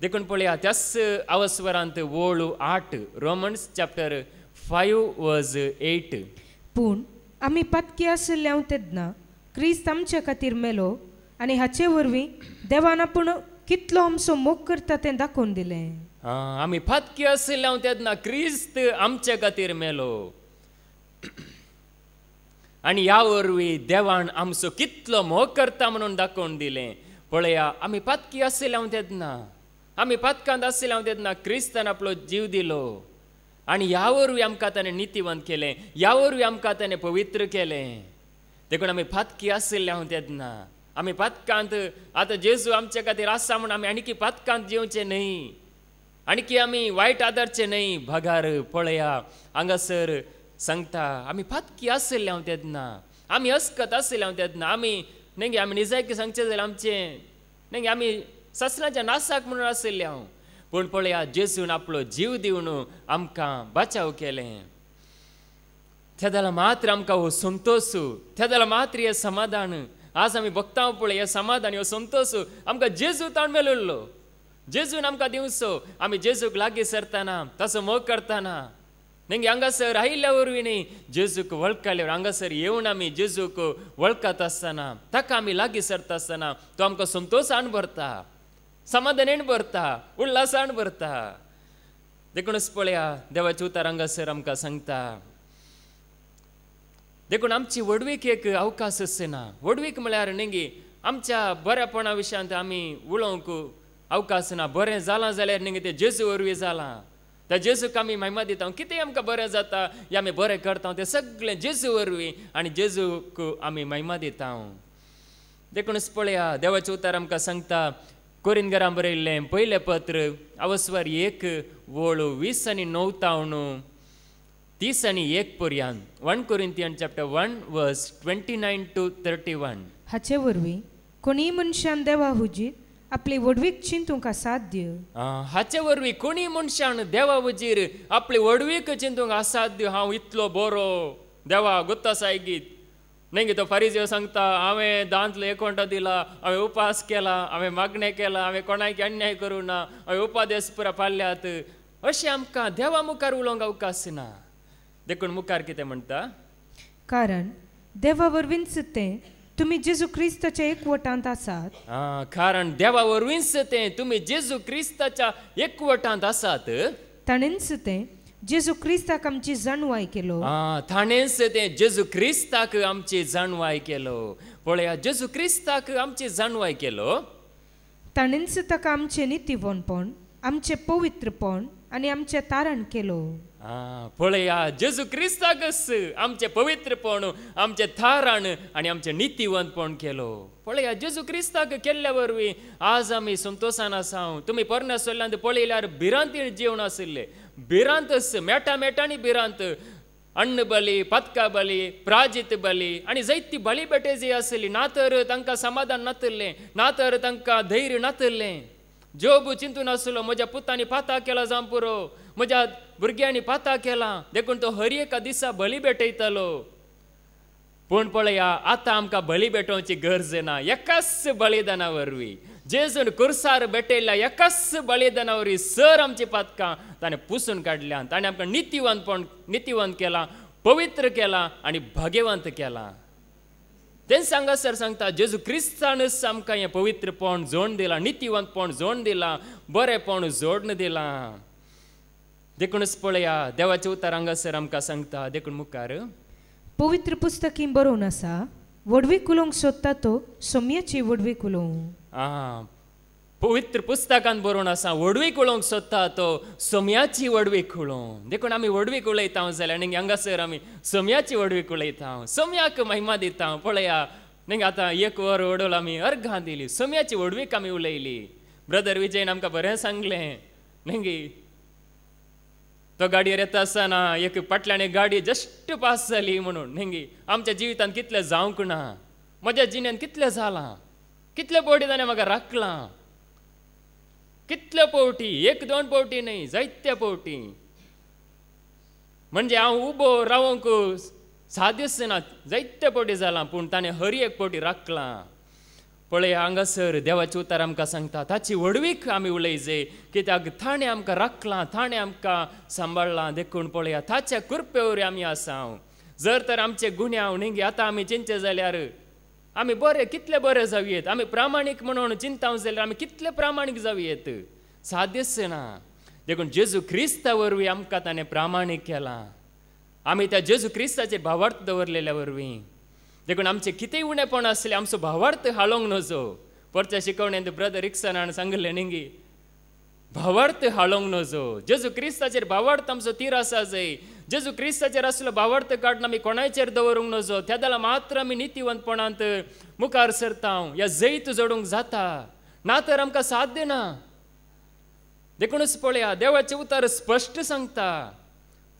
S1: देखून पळया त्याच अवस्वरांत वोळू 8 रोमन्स चॅप्टर 5:8
S2: पूण आमी पातकी आशिल्ल्या तेन्ना क्रिस्त आमच्या खातीर मेलो आनी हाचे वरवीं देवान आपूण कितलो आमचो मोग करता तें दाखोवन दिलें.
S1: आमी फातकी आशिल्ल्या तेन्ना क्रिस्त आमच्या खातीर मेलो आनी ह्या वरवीं देवान आमचो कितलो मोग करता म्हणून दाखोवन दिलें. पळया आमी फातकी आशिल्ल्या तेन्ना आमी पातकांत आशिल्ल्या तेन्ना क्रिस्तान आपलो जीव दिलो आनी ह्या वरवीं आमकां ताणें नितीवंत केलें. ह्या वरवीं आमकां ताणें पवित्र केलें. देखून आमी फातकी आशिल्ल्या तेन्ना आमी पातकांत आतां जेजू आमच्या खातीर आसा म्हूण आमी आनीक पातकांत जिवचें न्हय आनीक आमी वायट आदारचें न्हय. भगार पळया हांगासर सांगता आमी फातकी आशिल्ल्या तेन्ना आमी अस्कत आशिल्ल्या तेन्ना आमी नेंगे आमी निजायकी सांगचें जाल्यार आमचें नेंगे आमी ससनाच्या नासाक म्हणून आशिल्ले पूण पळया जेजून आपलो जीव दिवन आमकां बचाव केलें. त्या जाल्यार मात्र आमकां हो संतोश त्या जाल्यार मात्र हें समाधान आज आमी बघता पळय हें समाधान हो संतोश आमकां जेजू ताण मेळिल्लो. जेजून आमकां दिवचो. आमी जेजूक लागीं सरतना तसो मोग करतना नेंगे हांगासर आयिल्ल्या वरवीं न्ही जेजूक वळखल्यार हांगासर येवन आमी जेजूक वळखत आसतना ताका आमी लागीं सरता आसतना तो आमकां संतोशान भरता समाधानान भरता उल्हासान भरता. देखूनच पळया देवाचें उतर हांगासर आमकां सांगता. देखून आमची वडवीक एक अवकाश आसना. वडवीक म्हळ्यार नेंगी आमच्या बऱ्यापणा विशयांत आमी उलोवंक अवकाश ना. बरें जालां जाल्यार नेंगे तें जेजू वरवीं जालां. त्या जेजूक आमी महिमा दिता. कितें आमकां बरें जाता हें आमी बरें करता तें सगळें जेजू वरवीं आनी जेजूक आमी महिमा दिता. देखूनच पळया देवाचें उतर आमकां सांगता कोरिंथीकांक बरयल्लें पयलें पत्र अवस्वर 1:20-9 30-1 पर्यंत 1 Corinthians chapter 1:29-31
S2: हाचे वरवीं कोणी मनशान देवा हुजीर आपली वडवीक चिंतूंक असाध्य.
S1: हाचे वरवीं कोणी मनशान देवा हुजीर आपली वडवीक चिंतूंक असाध्य. हांव इतलो बरो देवा गुत्ता सायगीत नेंगे तो फारिझेव सांगता हांवें दांतलो 1 घंटो दिला हांवें उपास केला हांवें मागणें केलां हांवें कोणाक अन्याय करूं ना हांवें उपादेश पुरा पाळ्ळ्यात अशें आमकां देवा मुखार उलोवंक अवकाश ना. देखून मुखार कितें म्हणटा
S2: कारण देवा वरवींच तें तुमी जेजू क्रिस्ताच्या एकवटांत आसात.
S1: कारण देवा वरवींच तें तुमी जेजू क्रिस्ताच्या एकवटांत आसात.
S2: ताणेंच तें जेजू क्रिस्ताक आमची जाणवाय केलो.
S1: ताणेंच तें जेजू क्रिस्ताक आमची जाणवाय केलो. पळया जेजू क्रिस्ताक आमची जाणवाय केलो.
S2: ताणेंच ताका आमचें नितीवणपण आमचें पवित्रपण आनी आमचें तारण केलो.
S1: पळया जेजू क्रिस्ताकच आमचें पवित्रपण आमचें थाराण आनी आमचें नितीवंतपण केलो. पळया जेजू क्रिस्ताक केल्ल्या वरवीं आज आमी संतोशान आसा. तुमी परमेश्वरांत पळयल्यार भिरांतीन जीवन आशिल्लें. भिरांतच मेटांनी भिरांत अन्न बली पतका बली प्राजित बली आनी जायती बळी बेटे जी आसली ना तर तांकां समाधान नातल्लें ना तर तांकां धैर्य नातल्लें. जोब चिंतून आसलो म्हज्या पुतांनी पाता केला जावं पुरो म्हज्या भुरग्यांनी पाता केला देखून तो हर एका दिसा बळी भेटयतलो. पूण पळया आतां आमकां बळी भेटोवची गरज ना. एकाच बळिदाना वरवीं जेजून कुर्सार भेटयल्ल्या एकाच बळिदाना वरवीं सर आमची पातकां ताणें पुसून काडल्या. ताणें आमकां नितीवंत केला पवित्र केला आनी भाग्यवंत केला. तें सांगासर सांगता जेजू क्रिस्तानच आमकां हें पवित्रपण जोडून दिलां नितीवंतपण जोडून दिलां बरेंपण जोडून दिलां. देखूनच पळया देवाचें उतर हांगासर आमकां सांगता. देखून मुखार
S2: पवित्र पुस्तकी बरोवन आसा, वडवी कुलोवंक सोदता तो सोम्याची वडवी कुलोवं.
S1: पवित्र पुस्तकान बरोवन आसा, वडवी कुळोवंक सोदता तो सोम्याची वडवी कुळोवं. देखून आमी वडवी कुळयता जाल्यार न्ही हांगासर आमी सोम्याची वडवी कुळयता, सोम्याक महिमा दिता. पळया न्ही आतां एक वर वडोल आमी अर्घां दिली, सोम्याची वडवीक आमी उलयली. ब्रदर विजयन आमकां बरें सांगलें न्ही, तो गाडयेर येता आसतना एक फाटल्यान एक गाडी जस्ट पास जाली म्हणून न्ही. आमच्या जिवितांत कितलें जावंक ना, म्हज्या जिणेंत कितलें जालां, कितले फावटी ताणें म्हाका राखलां, कितले फावटी, एक दोन फावटी न्ही, जायत्या फावटी. म्हणजे हांव उबो रावंक सादीच ना, जायत्या फावटी जालां, पूण ताणें हर एक फावटी राखलां. पळय हांगासर देवाचें उतर आमकां सांगता, ताची वडवीक आमी उलयजे, कित्याक ताणें आमकां राखलां, ताणें आमकां सांबाळलां. देखून पळया ताच्या कृपे वरवीं आमी आसा. जर तर आमचे गुन्यांव न्ही आतां आमी चिंतचे जाल्यार आमी बरे कितले बरे जावयेत, आमी प्रामाणीक म्हणून चिंताव जाल्यार आमी कितले प्रामाणीक जावयेत, सादीच ना. देखून जेजू क्रिस्ता वरवीं आमकां ताणें प्रामाणीक केलां. आमी त्या जेजू क्रिस्ताचेर भावार्थ दवरलेल्या वरवीं. देखून आमचे कितेंय उणेपण आसलें आमचो भावार्थ हाळोवंक नजो. परच्या शिकवण्यान ब्रदर रिक्सनान सांगलें न्ही, भावार्थ हाळोवंक नजो. जेजू क्रिस्ताचेर भावार्थ आमचो तीर आसा जंय, जेजू क्रिस्ताचेर आसलो भावार्थ काडून आमी कोणाचेर दवरूंक नजो. त्या जाल्यार मात्र आमी नितीवंतपणांत मुखार सरता. ह्या जैत जोडूंक जाता, ना तर आमकां साध्य ना. देखूनच पळया देवाचें उतर स्पश्ट सांगता,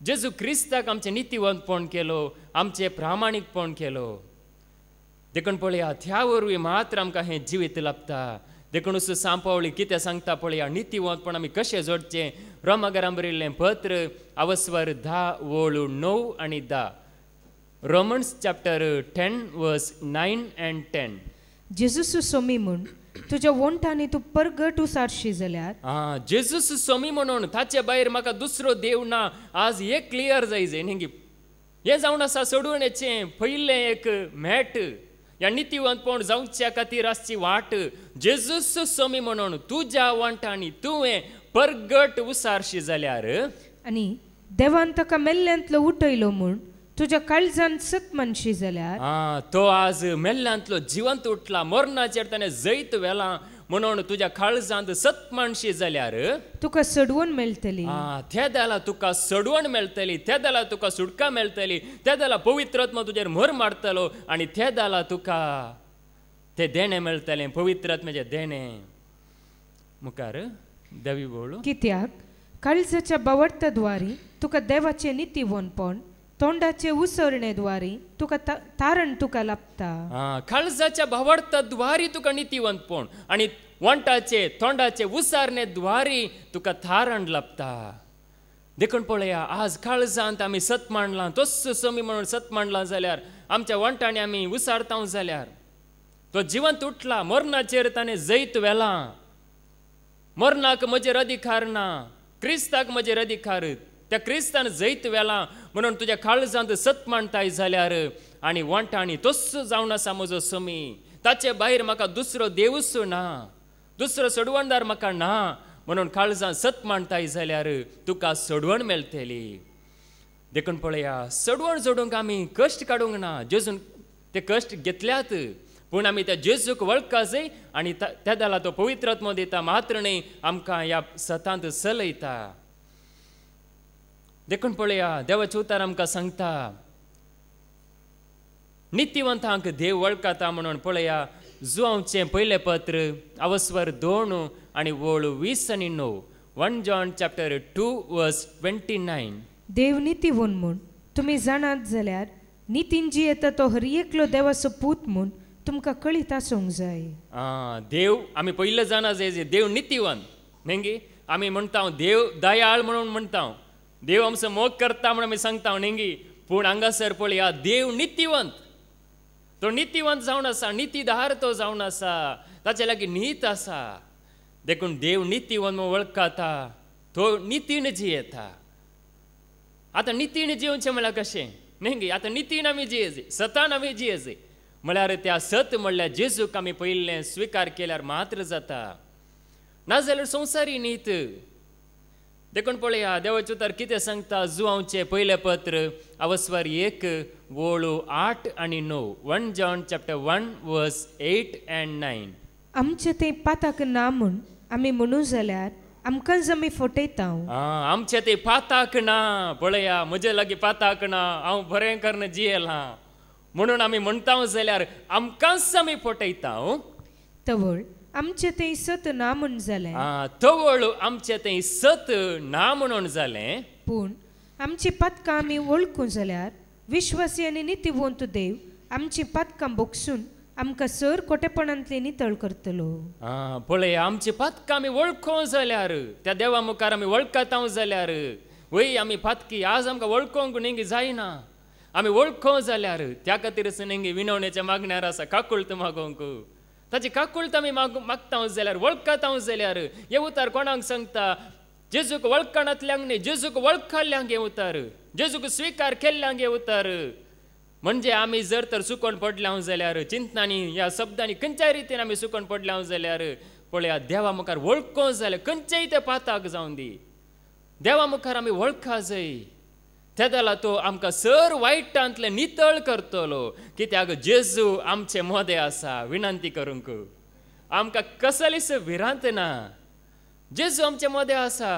S1: जेजू क्रिस्ताक आमचें नितीवंतपण केलो, आमचें प्रामाणीकपण केलो. देखून पळया त्या वरवीं मात्र आमकां हें जिवीत लाभता. देखूनच सांपावळी कितें सांगता पळया, नितीवंतपण आमी कशें जोडचें. रोमाकारांक बरयल्लें पत्र आवस्वर 10 वळू 9 आनी 10. रोमन्स चॅप्टर 10 वर्स 9 and 10.
S2: जेजूस सोमी म्हूण तुज्या वंटांनी तूं परगट उसारशी जाल्यार,
S1: जेजूस सोमी म्हणून ताचे भायर म्हाका दुसरो देव ना. आज हे क्लियर जायजे न्ही. हें जावन आसा सोडून येचें पयलें एक मेट. ह्या नितीवंतपण जावच्या खातीर आसची वाट. जेजूस सोमी म्हणून तुज्या वंटांनी तुवें परगट उसारशी जाल्यार,
S2: आनी देवान ताका मेल्ल्यांतलो उठयलो म्हूण तुज्या काळजांत सत मानशी जाल्यार,
S1: तो आज मेल्ल्यांतलो जिवंत उठला, मरणाचेर ताणें जैत व्हेलां म्हणून तुज्या काळजांत सत मानशी जाल्यार
S2: तुका सडवण मेळटली.
S1: त्या जाल्यार तुका सडवण मेळटली, त्या जाल्यार तुका सुटका मेळटली, त्या जाल्यार पवित्र आत्मा तुजेर मोर मारतलो आनी त्या जाल्यार तुका तें देणें मेळटलें, पवित्र आत्म्याचें देणें. मुखार देवी बोळू.
S2: कित्याक काळजाच्या बावर्थाद्वारी तुका देवाचें नितीवंतपण, तोंडाचे उसरणे तुका तारण तुका लाभता.
S1: काळजाच्या भावार्थाद्वारी तुका नितीवंतपण आनी वंटाचे तोंडाचे उसारणे तुका तारण लाभता. देखून पळया आज काळजांत आमी सत मांडलां, तोच सोमी म्हणून सत मांडलां जाल्यार, आमच्या वंटांनी आमी उसारता जाल्यार तो जिवंत उठला, मरणाचेर ताणें जैत व्हेलां. मरणाक म्हजेर अधिकार ना, क्रिस्ताक म्हजेर अधिकार. त्या क्रिस्तान जैत व्हेलां म्हणून तुज्या काळजांत सत मांडताय जाल्यार, आनी वंटांनी तोच जावन आसा म्हजो सोमी. ताचे भायर म्हाका दुसरो देवूच ना, दुसरो सोडवणदार म्हाका ना म्हणून काळजांत सत मांडताय जाल्यार तुका सोडवण मेळटली. देखून पळया सोडवण जोडूंक आमी कश्ट काडूंक ना. जेजून ते कश्ट घेतल्यात, पूण आमी त्या जेजूक वळखा जाय आनी त्या जाल्यार तो पवित्र आत्मो दिता, मात्र न्ही आमकां ह्या सतांत चलयता. देखून पळया देवाचें उतर आमकां सांगता, नितीवंतांक देव वळखता म्हणून. पळया जुआंवचें पयलें पत्र आवस्वर 2 आनी वळू 20 आनी 9. 1 John chapter 2 verse 29.
S2: देव नितीवन म्हूण तुमी जाणात जाल्यार नितीन जी येता तो हर एकलो देवाचो पूत म्हूण तुमकां कळीत आसूंक जाय.
S1: देव आमी पयलें जाणा जाय, देव नितीवन न्ही. आमी म्हणटा देव दयाळ म्हणून म्हणटा, देव आमचो मोग करता म्हणून आमी सांगता न्ही. पूण हांगासर पळया देव नितीवंत, तो नितीवंत जावन आसा, नितीदार तो जावन आसा, ताचे लागीं नीत आसा. देखून देव नितीवंत वळखता, तो नितीन जियेता. आतां नितीन जिवचें म्हळ्यार कशें न्ही. आतां नितीन आमी जियेचे, सतान आमी जियेचे म्हळ्यार त्या सत म्हणल्यार जेजूक आमी पयलें स्विकार केल्यार मात्र जाता. नाजाल्यार संवसारी नीत. देखून पळया देवाचे उतर कितें सांगता जुआंवचे पयले पत्र अवस्वर 1 वळू 8 आनी 9 1 John chapter 1 verse 8 and 9.
S2: आमचे ते पाताक ना म्हूण आमी म्हणू जाल्यार आमकांच आमी फटयता.
S1: आमचे ते पाताक ना पळया म्हजे लागीं पाताक ना हांव बरें करन जियेलां म्हणून आमी म्हणटा जाल्यार आमकांच आमी फटयता.
S2: तवळ आमचे ते सत ना म्हूण जालें.
S1: तवळ आमचे ते सत ना म्हणून जालें.
S2: पूण आमची पातकां आमी वळखूं जाल्यार विश्वासी आनी नितीवंत देव आमची पातकां बोगसून आमकां सर खोटेपणांतले नितळ करतलो.
S1: पळय आमची पातकां आमी वळखूं जाल्यार त्या देवा मुखार आमी वळखता जाल्यार वय आमी पातकी आज आमकां वळखोंक नेंगी जायना. आमी वळखूं जाल्यार त्या खातीरच नेंगी विनवणेच्या मागण्यार आसा काकुळत मागोंक. ताची काकुळत आमी मागता जाल्यार वळखता जाल्यार हे उतार कोणाक सांगता जेजूक वळखणांतल्यांक न्ही जेजूक वळखल्ल्यांक हे उतार जेजूक स्विकार केल्ल्यांक हे उतार. म्हणजे आमी जर तर सुकोन पडल्या जाल्यार चिंतनांनी ह्या शब्दांनी खंयच्याय रितीन आमी सुकोन पडल्या जाल्यार पळया देवा मुखार वळखूं जाल्यार खंयचेय ते पाताक जावं दी देवा मुखार आमी वळखा जाय. त्या जाला तो आमकां सर वायटांतले नितळ करतलो कित्याक जेजू आमचे मोदे आसा. विनंती करूंक आमकां कसलीच भिरांत ना. जेजू आमचे मोदे आसा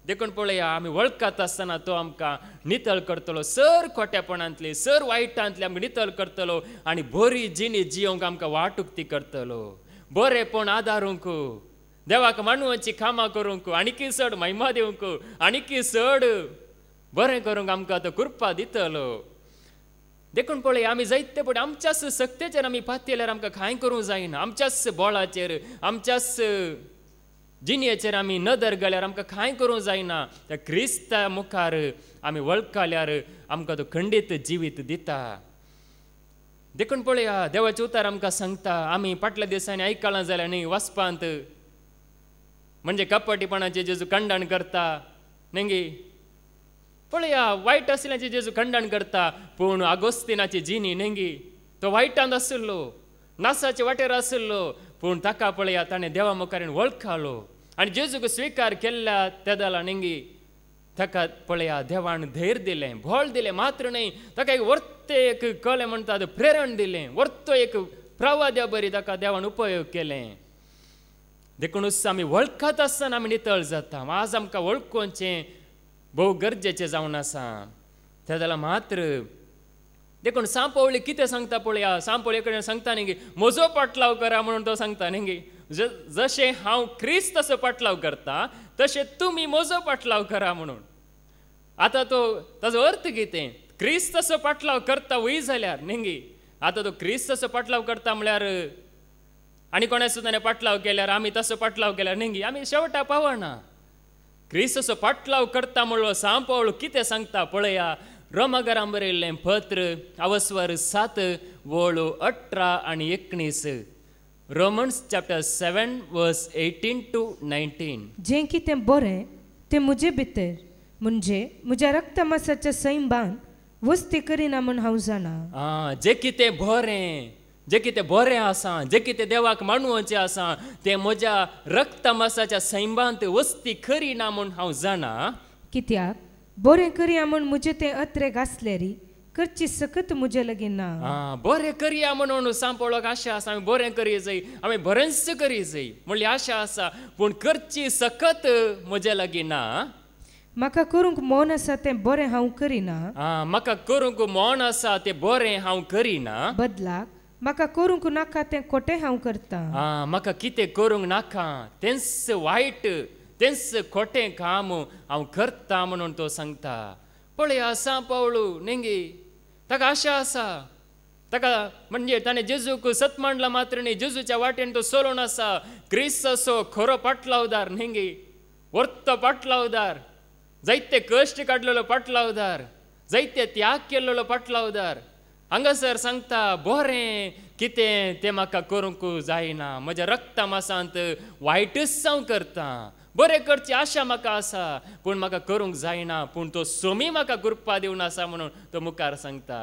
S1: देखून पळया आमी वळखत आसतना तो आमकां नितळ करतलो सर खोटेपणांतली सर वायटांतली आमकां नितळ करतलो आनी बरी जिणी जियोंक आमकां वाटूक ती करतलो. बरेपण आदारूंक देवाक मानवाची कामां करूंक आनीकी चड महिमा दिवंक आनीकी चड बरें करूंक आमकां तो कृपा दितलो. देखून पळय आमी जायते पड आमच्याच सक्तेचेर आमी पातयल्यार आमकां कांय करूंक जायना. आमच्याच बोळाचेर आमच्याच जिणयेचेर आमी नदर घाल्यार आमकां कांय करूंक जायना. त्या क्रिस्ता मुखार आमी वळखल्यार आमकां तो खंडीत जिवीत दिता. देखून पळया देवाचें उतार आमकां सांगता आमी फाटल्या दिसांनी आयकलां जाल्यार न्ही वाचपांत म्हणजे कपटीपणाचें जेजू खंडण करता नेंगी पळया वायट आसल्याचें जेजू खंडण करता. पूण आगोस्तिनाची जिणी नेंगी तो वायटांत आशिल्लो नासाचे वाटेर आशिल्लो पूण ताका पळया ताणें देवा मुखार वळखलो आनी जेजूक स्विकार केल्ल्या त्या जाला नेंगी ताका पळया देवान धैर्य दिलें भोळ दिलें मात्र न्ही ताका एक वर्ते एक कळ्ळें म्हणटा प्रेरण दिलें वर्तो एक प्रवाद्या बरी ताका देवान उपयोग केलें. देखूनच आमी वळखत आसतना आमी नितळ जाता. आज आमकां वळखोवचें भोव गरजेचें जावन आसा. त्या जाल्यार मात्र देखून सांपवळी कितें सांगता पळया सांपवळी कडेन सांगता न्ही म्हजो पाटलाव करा म्हणून तो सांगता न्ही जशें हांव क्रिस्त तसो पाटलाव करता तशें तुमी म्हजो पाटलाव करा म्हणून. आतां तो ताजो अर्थ कितें क्रिस्त तसो पाटलाव करता वय जाल्यार न्ही आतां तो क्रिस्त तसो पाटलाव करता म्हळ्यार आनी कोणा सुद्दां पाटलाव केल्यार आमी तसो पाटलाव केल्यार न्ही आमी शेवटा पावना. क्रिस्त तसो पाटलाव करता म्हणलो सांपवळो कितें सांगता पळया रोमाकारांक बरयल्लें पत्र अवस्वर 7 वळू 18 आनी 19 रोमन्स चॅप्टर 7 वर्स 18 to 19.
S2: जें कितें बरें तें म्हजे भितर म्हणजे म्हज्या रक्तमासाच्या सैंबान वस्ती करिना म्हूण हांव जाणा.
S1: जें कितें बरें जें कितें बरें आसा जें कितें देवाक मानूचें आसा तें म्हज्या रक्तमासाच्या सैंबांत वस्ती करिना म्हूण हांव जाणा.
S2: कित्याक बरें करया म्हूण म्हजें तें अत्रे घासल्यारी करची सकत म्हजे लागीं ना.
S1: बरें करया म्हणून सांपळोक आशा आसा आमी बरें करी जाय आमी बरेंच करी जाय म्हणली आशा आसा पूण करची सकत म्हजे लागीं ना.
S2: म्हाका करूंक मोन आसा तें बरें हांव करिना.
S1: म्हाका करूंक मोन आसा तें बरें हांव करिना.
S2: बदलाक म्हाका करूंक नाका तें खोटें हांव करता.
S1: म्हाका कितें करूंक नाका तेंच वायट तेंच खोटें काम हांव करता म्हणून तो सांगता. पळया सांपवळू नेंगी ताका आशा आसा ताका म्हणजे ताणें जेजूक सत मांडला मात्र न्ही जेजूच्या वाटेन तो चलोवन आसा. क्रिस्त असो खरो पाटलावदार नेंगी वर्तो पाटलावदार जायते कश्ट काडलेलो पाटलावदार जायते त्याग केल्लो पाटलावदार हांगासर सांगता बरें कितें तें म्हाका करूंक जायना. म्हज्या रक्तमासांत वायटच हांव करता. बरें करची आशा म्हाका आसा पूण म्हाका करूंक जायना पूण तो सोमी म्हाका कृपा दिवन आसा म्हणून तो मुखार सांगता.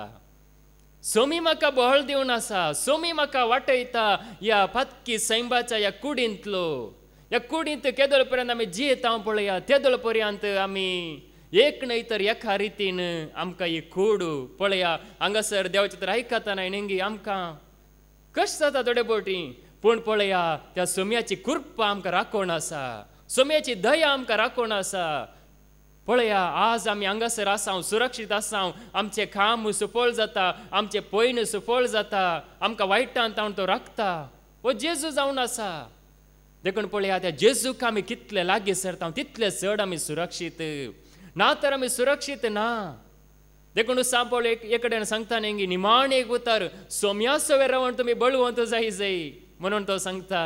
S1: सोमी म्हाका बळ दिवन आसा सोमी म्हाका वाटयता ह्या पातकी सैंबाच्या ह्या कुडींतलो या कुडींत केदोळ पर्यंत आमी जियेत हांव पळया तेदोळ पर्यंत आमी एक न्हय तर एका रितीन आमकां ही कूड पळया हांगासर देवाचे तर आयकतना नेंगी आमकां कशें जाता थोडे बोटी पूण पळया त्या सोम्याची कृपा आमकां राखोण आसा सोम्याची दया आमकां राखोण आसा पळया आज आमी हांगासर आसा सुरक्षीत आसा आमचे काम सुफळ जाता आमचे पयण सुफळ जाता आमकां वायटांत हांव तो राखता हो जेजू जावन आसा देखून पळया त्या जेजूक आमी कितले लागीं सरता तितले चड आमी सुरक्षीत ना तर आमी सुरक्षीत ना देखून सांपळ एक कडेन सांगता नेंगी निमाण एक उतर सोम्या सवे रावण तुमी बळवंत जाय म्हणून तो सांगता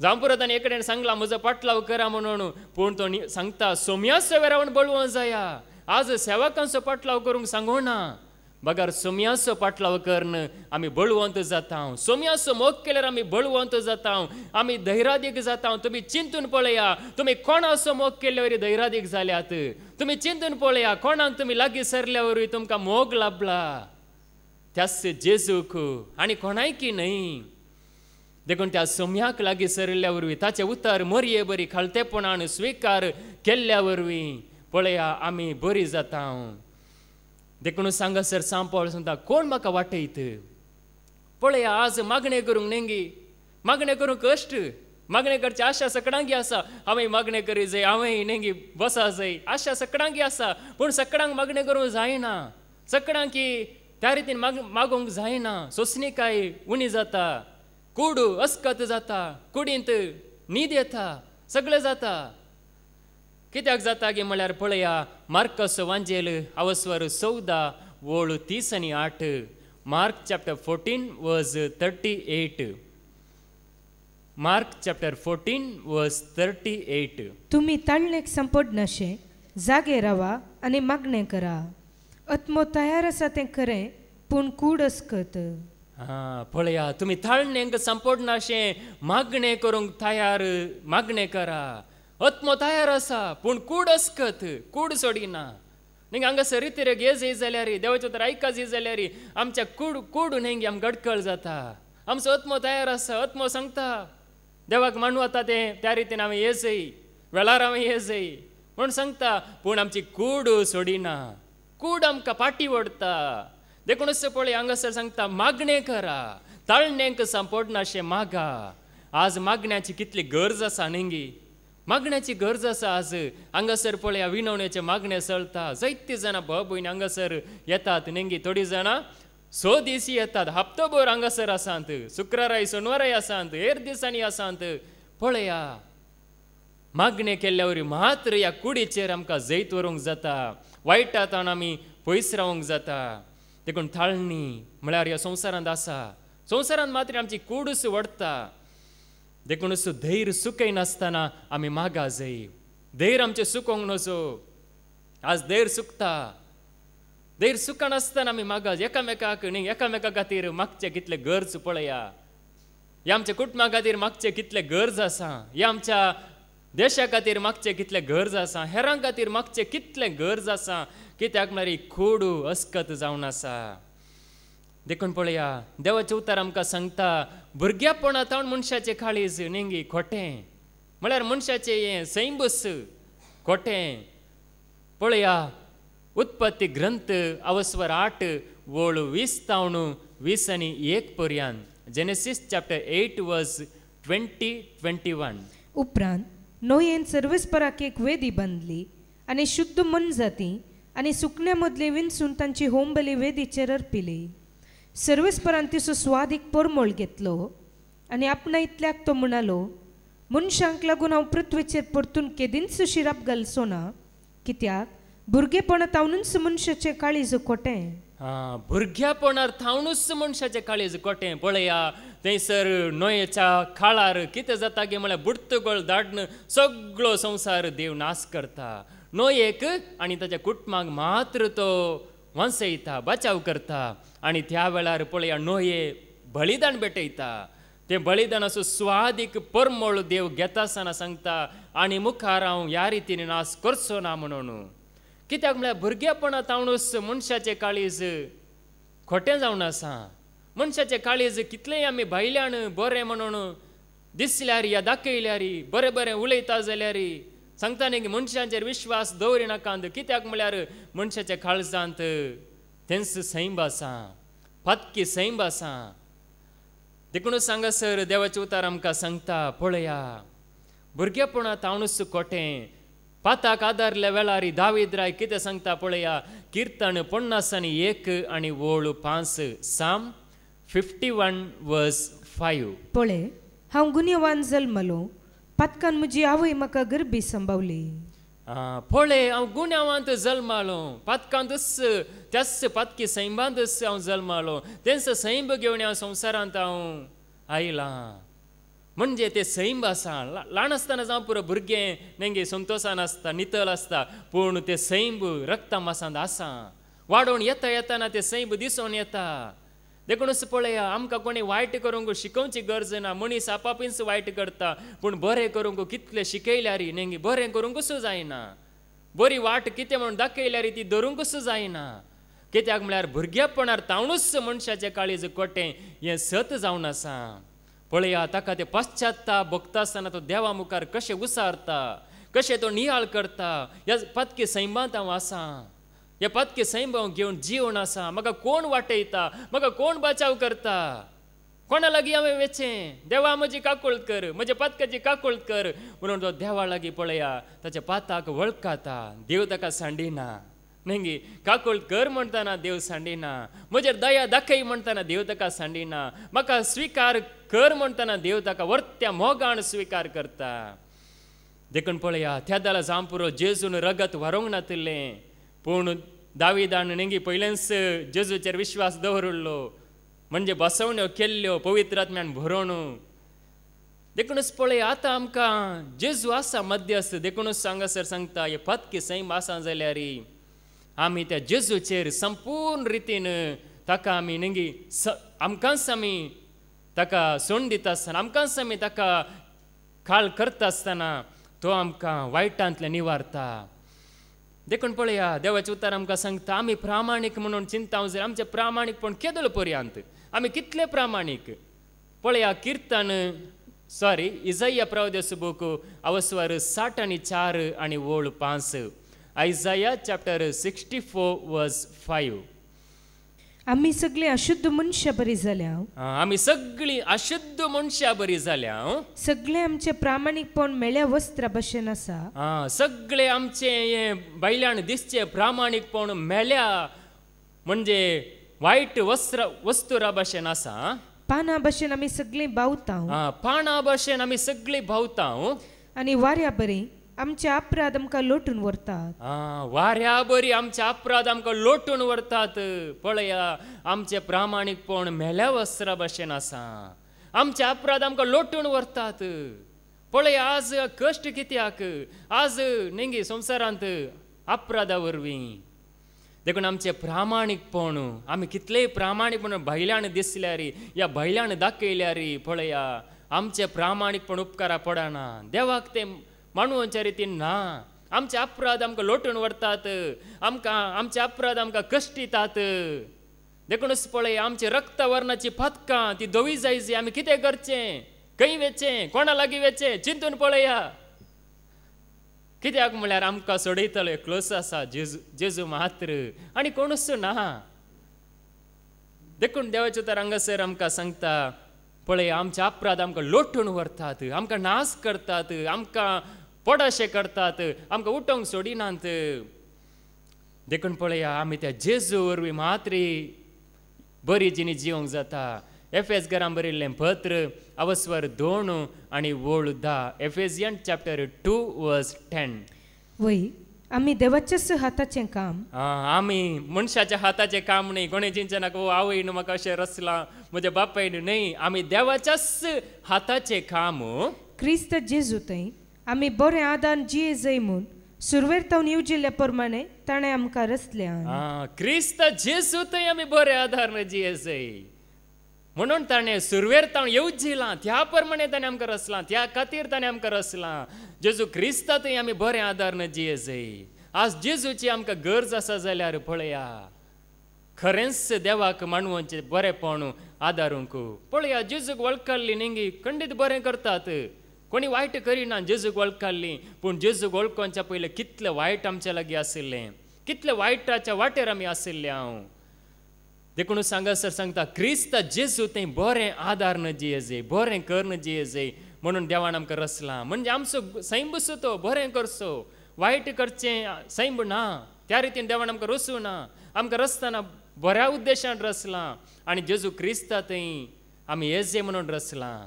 S1: जावं पुरो ताणें एक कडेन सांगला म्हजो पाटलाव करा म्हणून पूण तो सांगता सोम्या सवे रावण बळवंत जाया आज सेवकांचो पाटलाव करूंक सांगो ना बगार सोम्याचो पाटलाव करन आमी बळवंत जाता सोम्याचो मोग केल्यार आमी बळवंत जाता आमी धैर्यादीक जाता तुमी चिंतून पळया तुमी कोणाचो मोग केल्ले वरी धैर्यादीक जाल्यात तुमी चिंतून पळया कोणाक तुमी लागीं सरल्या वरी तुमकां मोग लाभला त्याच जेजूक आनी कोणायकी न्हय देखून त्या सोम्याक लागीं सरल्या वरवीं ताचे उतर मोरये बरी खालतेपणान स्विकार केल्ल्या वरवीं पळया आमी बरी जाता देखून सांगासर सांपळ सांगता कोण म्हाका वाटयत पळया आज मागणे करूंक नेंगी मागणे करूंक कश्ट मागणे करची आशा सगळ्यांकी आसा हांवें मागणे करी जाय हांवें नेंगी बसा जाय आशा सगळ्यांकी आसा पूण सगळ्यांक मागणे करूंक जायना सगळ्यांकी त्या रितीन मागोवंक जायना सोंसणीकाय उणी जाता कूड अस्कत जाता कुडींत न्हीद येता सगळें जाता कित्याक जाता गे म्हळ्यार पळया मार्कस वांजेल अवस्वर 14 वोळ 30 आनी 8 मार्क चॅप्टर 14 वर्स 38 मार्क चॅप्टर 14 वर्स 38
S2: तुमी ताळणेक संपडनाशे जागे रावा आनी मागणें करा आत्मो तयार आसा तें खरें पूण कूड अस्कत
S1: पळया तुमी ताळणेंक संपडनाशे मागणें करूंक तयार मागणें करा आत्मो तयार आसा पूण कूड अस्कत कूड सोडिना न्ही हांगासर रितीर ये जाल्यार देवाचो तर आयका जाल्यार आमच्या कूड न्ही आमकां गडकळ जाता आमचो आत्मो तयार आसा आत्मो सांगता देवाक मानू आता तें त्या रितीन हांवें ये जाय वेळार हांवें ये जाय म्हूण सांगता पूण आमची कूड सोडिना कूड आमकां पाटी ओडता देखून पळय हांगासर सांगता मागणें करा ताळणेंक संपडनाशें मागा आज मागण्याची कितली गरज आसा न्ही मागण्याची गरज आसा आज हांगासर पळया विनवणेचे मागणे चलता जायतीं जाणां भाव भयणी हांगासर येतात न्ही थोडीं जाणां 6 दीस येतात हप्तोभर हांगासर आसात शुक्राराय सोनवाराय आसात हेर दिसांनी आसात पळया मागणे केल्ल्या वरी मात्र ह्या कुडीचेर आमकां जैत व्हरूंक जाता वायटांत आमी पयस रावंक जाता देखून ताळणी म्हळ्यार ह्या संवसारांत आसा संवसारांत मात्र आमची कूडच वडटा देखून धैर्य सुखय नासतना आमी मागा जाय धैर्य आमचें सुकोंक नजो आज धैर्य सुकता धैर्य सुका नासतना आमी मागा एकामेकाक न्ही एकामेका खातीर मागचे कितले गरज पळया हे आमच्या कुटुंबा खातीर मागचे कितले गरज आसा हे आमच्या देशा खातीर मागचे कितले गरज आसा हेरां खातीर मागचे कितले गरज आसा कित्याक म्हळ्यार कूड अस्कत जावन आसा देखून पळया देवाचें उतर आमकां सांगता भुरग्यापणांतावन मनशाचें काळीज न्ही खोटें म्हळ्यार मनशाचें हें सैंबस खोटें पळया उत्पत्ती ग्रंथ अवस्वर 8 वोळ 20 आनी 1 पर्यंत जेनेसीस चॅप्टर 8 वर्स 20-21
S2: उपरांत नोयेन सर्वेस्पराक एक वेदी बांदली आनी शुद्ध मन जाती आनी सुकण्या मदले विंचून तांची होमबली वेदीचेर अर्पिली सर्वेस्परान तिचो स्वाद एक परमळ घेतलो आनी आपणा इतल्याक तो म्हणालो मनशांक लागून हांव पृथ्वीचेर परतून केदींच शिराप घालचो ना कित्याक भुरगेपणांत थावनूच मनशाचें काळीज खोटें
S1: भुरग्यापणार थावनूच मनशाचें काळीज खोटें पळया थंयसर नोयेच्या काळार कितें जाता गे म्हळ्यार बुडतगोळ धाडन सगळो संवसार देव नाश करता नोयेक आनी ताच्या कुटुंबाक मात्र तो वांसयता बचाव करता आनी त्या वेळार पळया नोये बलिदान भेटयता तें बलिदानाचो स्वाद एक परमळ देव घेता आसतना सांगता आनी मुखार हांव ह्या रितीन नाश करचो ना म्हणून कित्याक म्हळ्यार भुरगेपणां तावनूच मनशाचें काळीज खोटें जावन आसा मनशाचें काळीज कितलेंय आमी भायल्यान बरें म्हणून दिसल्यार या दाखयल्यार बरें बरें उलयता जाल्यार सांगता न्ही की मनशांचेर विश्वास दवरिनाकांत. कित्याक म्हळ्यार मनशाच्या काळजांत तेंच सैम आसा, पत्की सैम आसा. देखूनच सांगासर देवाचे उतार आमकां सांगता, पळया भुरगेपणांत हांवूच कोटें पाताक आदारल्या वेळार दावीद राय कितें सांगता पळया. किर्तन 51 आनी वोळ 5, साम 51:5.
S2: पळय हांव गुन्यवान जल्मलो, पातकान म्हजी आवय म्हाका गर्भी सांबावली.
S1: पळय हांव गुन्यांवांत जल्मालो, पातकांतच त्याच पातकी सैंबांतच हांव जल्मालो. तेंच सैंब घेवन हांव संवसारांत हांव आयलां. म्हणजे ते सैंब आसा. ल्हान आसतना जावं पुरो भुरगें नेंगे संतोशान आसता, नितळ आसता, पूण ते सैंब रक्ता मासांत आसा. वाडोवन येता येताना ते सैंब दिसून येता. देखूनच पळया आमकां कोणी वायट करूंक शिकोवची गरज ना. मनीस आपापीच वायट करता, पूण बरें करूंक कितलें शिकयल्यार नेंगी बरें करूंकच जायना. बरी वाट कितें म्हणून दाखयल्यार ती धरूंकच जायना. कित्याक म्हळ्यार भुरगेपणार तावणूच मनशाचें काळीज कोटें हें सत जावन आसा. पळया ताका ते पाश्चात्ताप भोगता आसतना तो देवा मुखार कशें उसारता, कशें तो नियाळ करता. ह्या पत्के सैमांत हांव आसा, ह्या पत्के सैम हांव घेवन जीवन आसा. म्हाका कोण वाटयता, म्हाका कोण बचाव करता, कोणा लागीं हांवें वेचें. देवा म्हजी काकुळट कर, म्हज्या पातकाची काकुळट कर म्हणून तो देवा लागीं पळया ताच्या पाताक वळखाता. देव ताका सांडिना नेंगी. काकुळट कर म्हणटाना देव सांडिना. म्हजेर दया दाखय म्हणटाना देव ताका सांडिना. म्हाका स्विकार कर म्हणटाना देव ताका वर्त्या मोगान स्विकार करता. देखून पळया त्या जाला जावं पुरो जेजून रगत व्हरोंक नातलें, पूण दाविदान नेंगी पयलेंच जेजूचेर विश्वास दवरलो. म्हणजे बसवण्यो केल्ल्यो पवित्र आत्म्यान भरोवन. देखूनच पळया आतां आमकां जेजू आसा मध्यस्थ. देखूनच सांगासर सांगता हे पत्की सैम आसा जाल्यार आमी त्या जेजूचेर संपूर्ण रितीन ताका आमी नेंगी आमकांच आमी ताका सोड दिता आसतना, आमकांच आमी ताका खाळ करता आसतना तो आमकां वायटांतले निवारता. देखून पळया देवाचे उतार आमकां सांगता आमी प्रामाणीक म्हणून चिंताव जाल्यार आमचें प्रामाणीकपण केदोल पर्यंत आमी कितले प्रामाणीक. पळया किर्तन इजाया प्रवादीस बूक अवस्वर 60:4 आनी वोळ 5. Isaiah chapter 64:5.
S2: आमी सगळीं अशुद्ध मनशां बरी जाल्या.
S1: आमी सगळीं अशुद्ध मनशां बरी जाल्या.
S2: सगळे आमचे प्रामाणीकपण मेळ्या वस्त्रा भशेन आसा.
S1: सगळे आमचे हे बैल्यान दिसचे प्रामाणीकपण मेळ्या म्हणजे वायट वस्तुरा भशेन आसा.
S2: पानां भशेन आमी सगळीं भावता.
S1: पानां भशेन आमी सगळीं भावता. आनी
S2: वाऱ्या बरी आमचे अपराध आमकां लोटून व्हरतात.
S1: वाऱ्या बरी आमचे अपराध आमकां लोटून व्हरतात. पळया आमचे प्रामाणीकपण मेल्या वस्त्रा भशेन आसा. आमचे अपराध आमकां लोटून व्हरतात. पळया आज कश्ट कित्याक, आज नेंगी संवसारांत अपराधा वरवीं. देखून आमचे प्रामाणीकपण आमी कितलेय प्रामाणीकपण भायल्यान दिसल्यार या भायल्यान दाखयल्यार पळया आमचे प्रामाणीकपण उपकारा पडना. देवाक ते मानवाच्या रितीन ना. आमचे अपराध आमकां लोटून व्हरतात. आमचे अपराध आमकां कश्ट दितात. देखूनच पळय आमची रक्त वर्णाची पदकां ती धवी जायची. आमी कितें करचें, खंय वेचें, कोणा लागीं वेचें चिंतून पळया. कित्याक म्हळ्यार आमकां सोडयतलो एकलोच आसा जेजू मात्र, आनी कोणूच ना. देखून देवाचे उतार हांगासर आमकां सांगता पळय आमचे अपराध आमकां लोटून व्हरतात, आमकां नाश करतात, आमकां पडशे करतात, आमकां उठोवंक सोडिनात. देखून पळया आमी त्या जेजू वरवीं मात्र बरी जिणी जिवंक जाता. एफेस घरां बरयल्लें पत्र अवस्वर 2 आनी वोळ 10. एफेसियन चॅप्टर 2:10.
S2: वय आमी देवाच्याच हाताचें काम.
S1: आमी मनशाच्या हाताचें काम न्ही. कोणें चिंतचे नाका आवयन म्हाका अशें रचलां, म्हज्या बापायन न्ही. आमी देवाच्याच हाताचें काम.
S2: क्रिस्त जेजू थंय आमी बरें आदान जिये जय म्हूण सुरवेर तावन येवजिल्ल्या प्रमाणे ताणें आमकां रचल्या.
S1: क्रिस्त जेजू थंय आमी बरें आदार जिये जय म्हणून ताणें सुरवेर तावन येवजिलां. त्या प्रमाणे ताणें आमकां रचलां, त्या खातीर ताणें आमकां रचलां. जेजू क्रिस्ता थंय आमी बरें आदार जिये जय. आज जेजूची आमकां गरज आसा जाल्यार पळया खरेंच देवाक मानवांचे बरेपण आदारूंक पळया जेजूक वळखली नेंगी खंडीत बरें करतात कोणी वायट करिना जेजूक वळखली पूण जेजूक वळखोवच्या पयलें कितलें वायट आमच्या लागीं आशिल्लें कितलें वायटाच्या वाटेर आमी आशिल्ले हांव देखून सांगासर सांगता क्रिस्त जेजू तें बरें आदार न जियेजे बरें कर न जियेजे म्हणून देवान आमकां रचलां म्हणजे आमचो सैंब तो बरें करचो वायट करचें सैंब ना त्या रितीन देवान आमकां रचूं ना आमकां रचतना बऱ्या उद्देशान रचलां आनी जेजू क्रिस्ता थंय आमी येजे म्हणून रचलां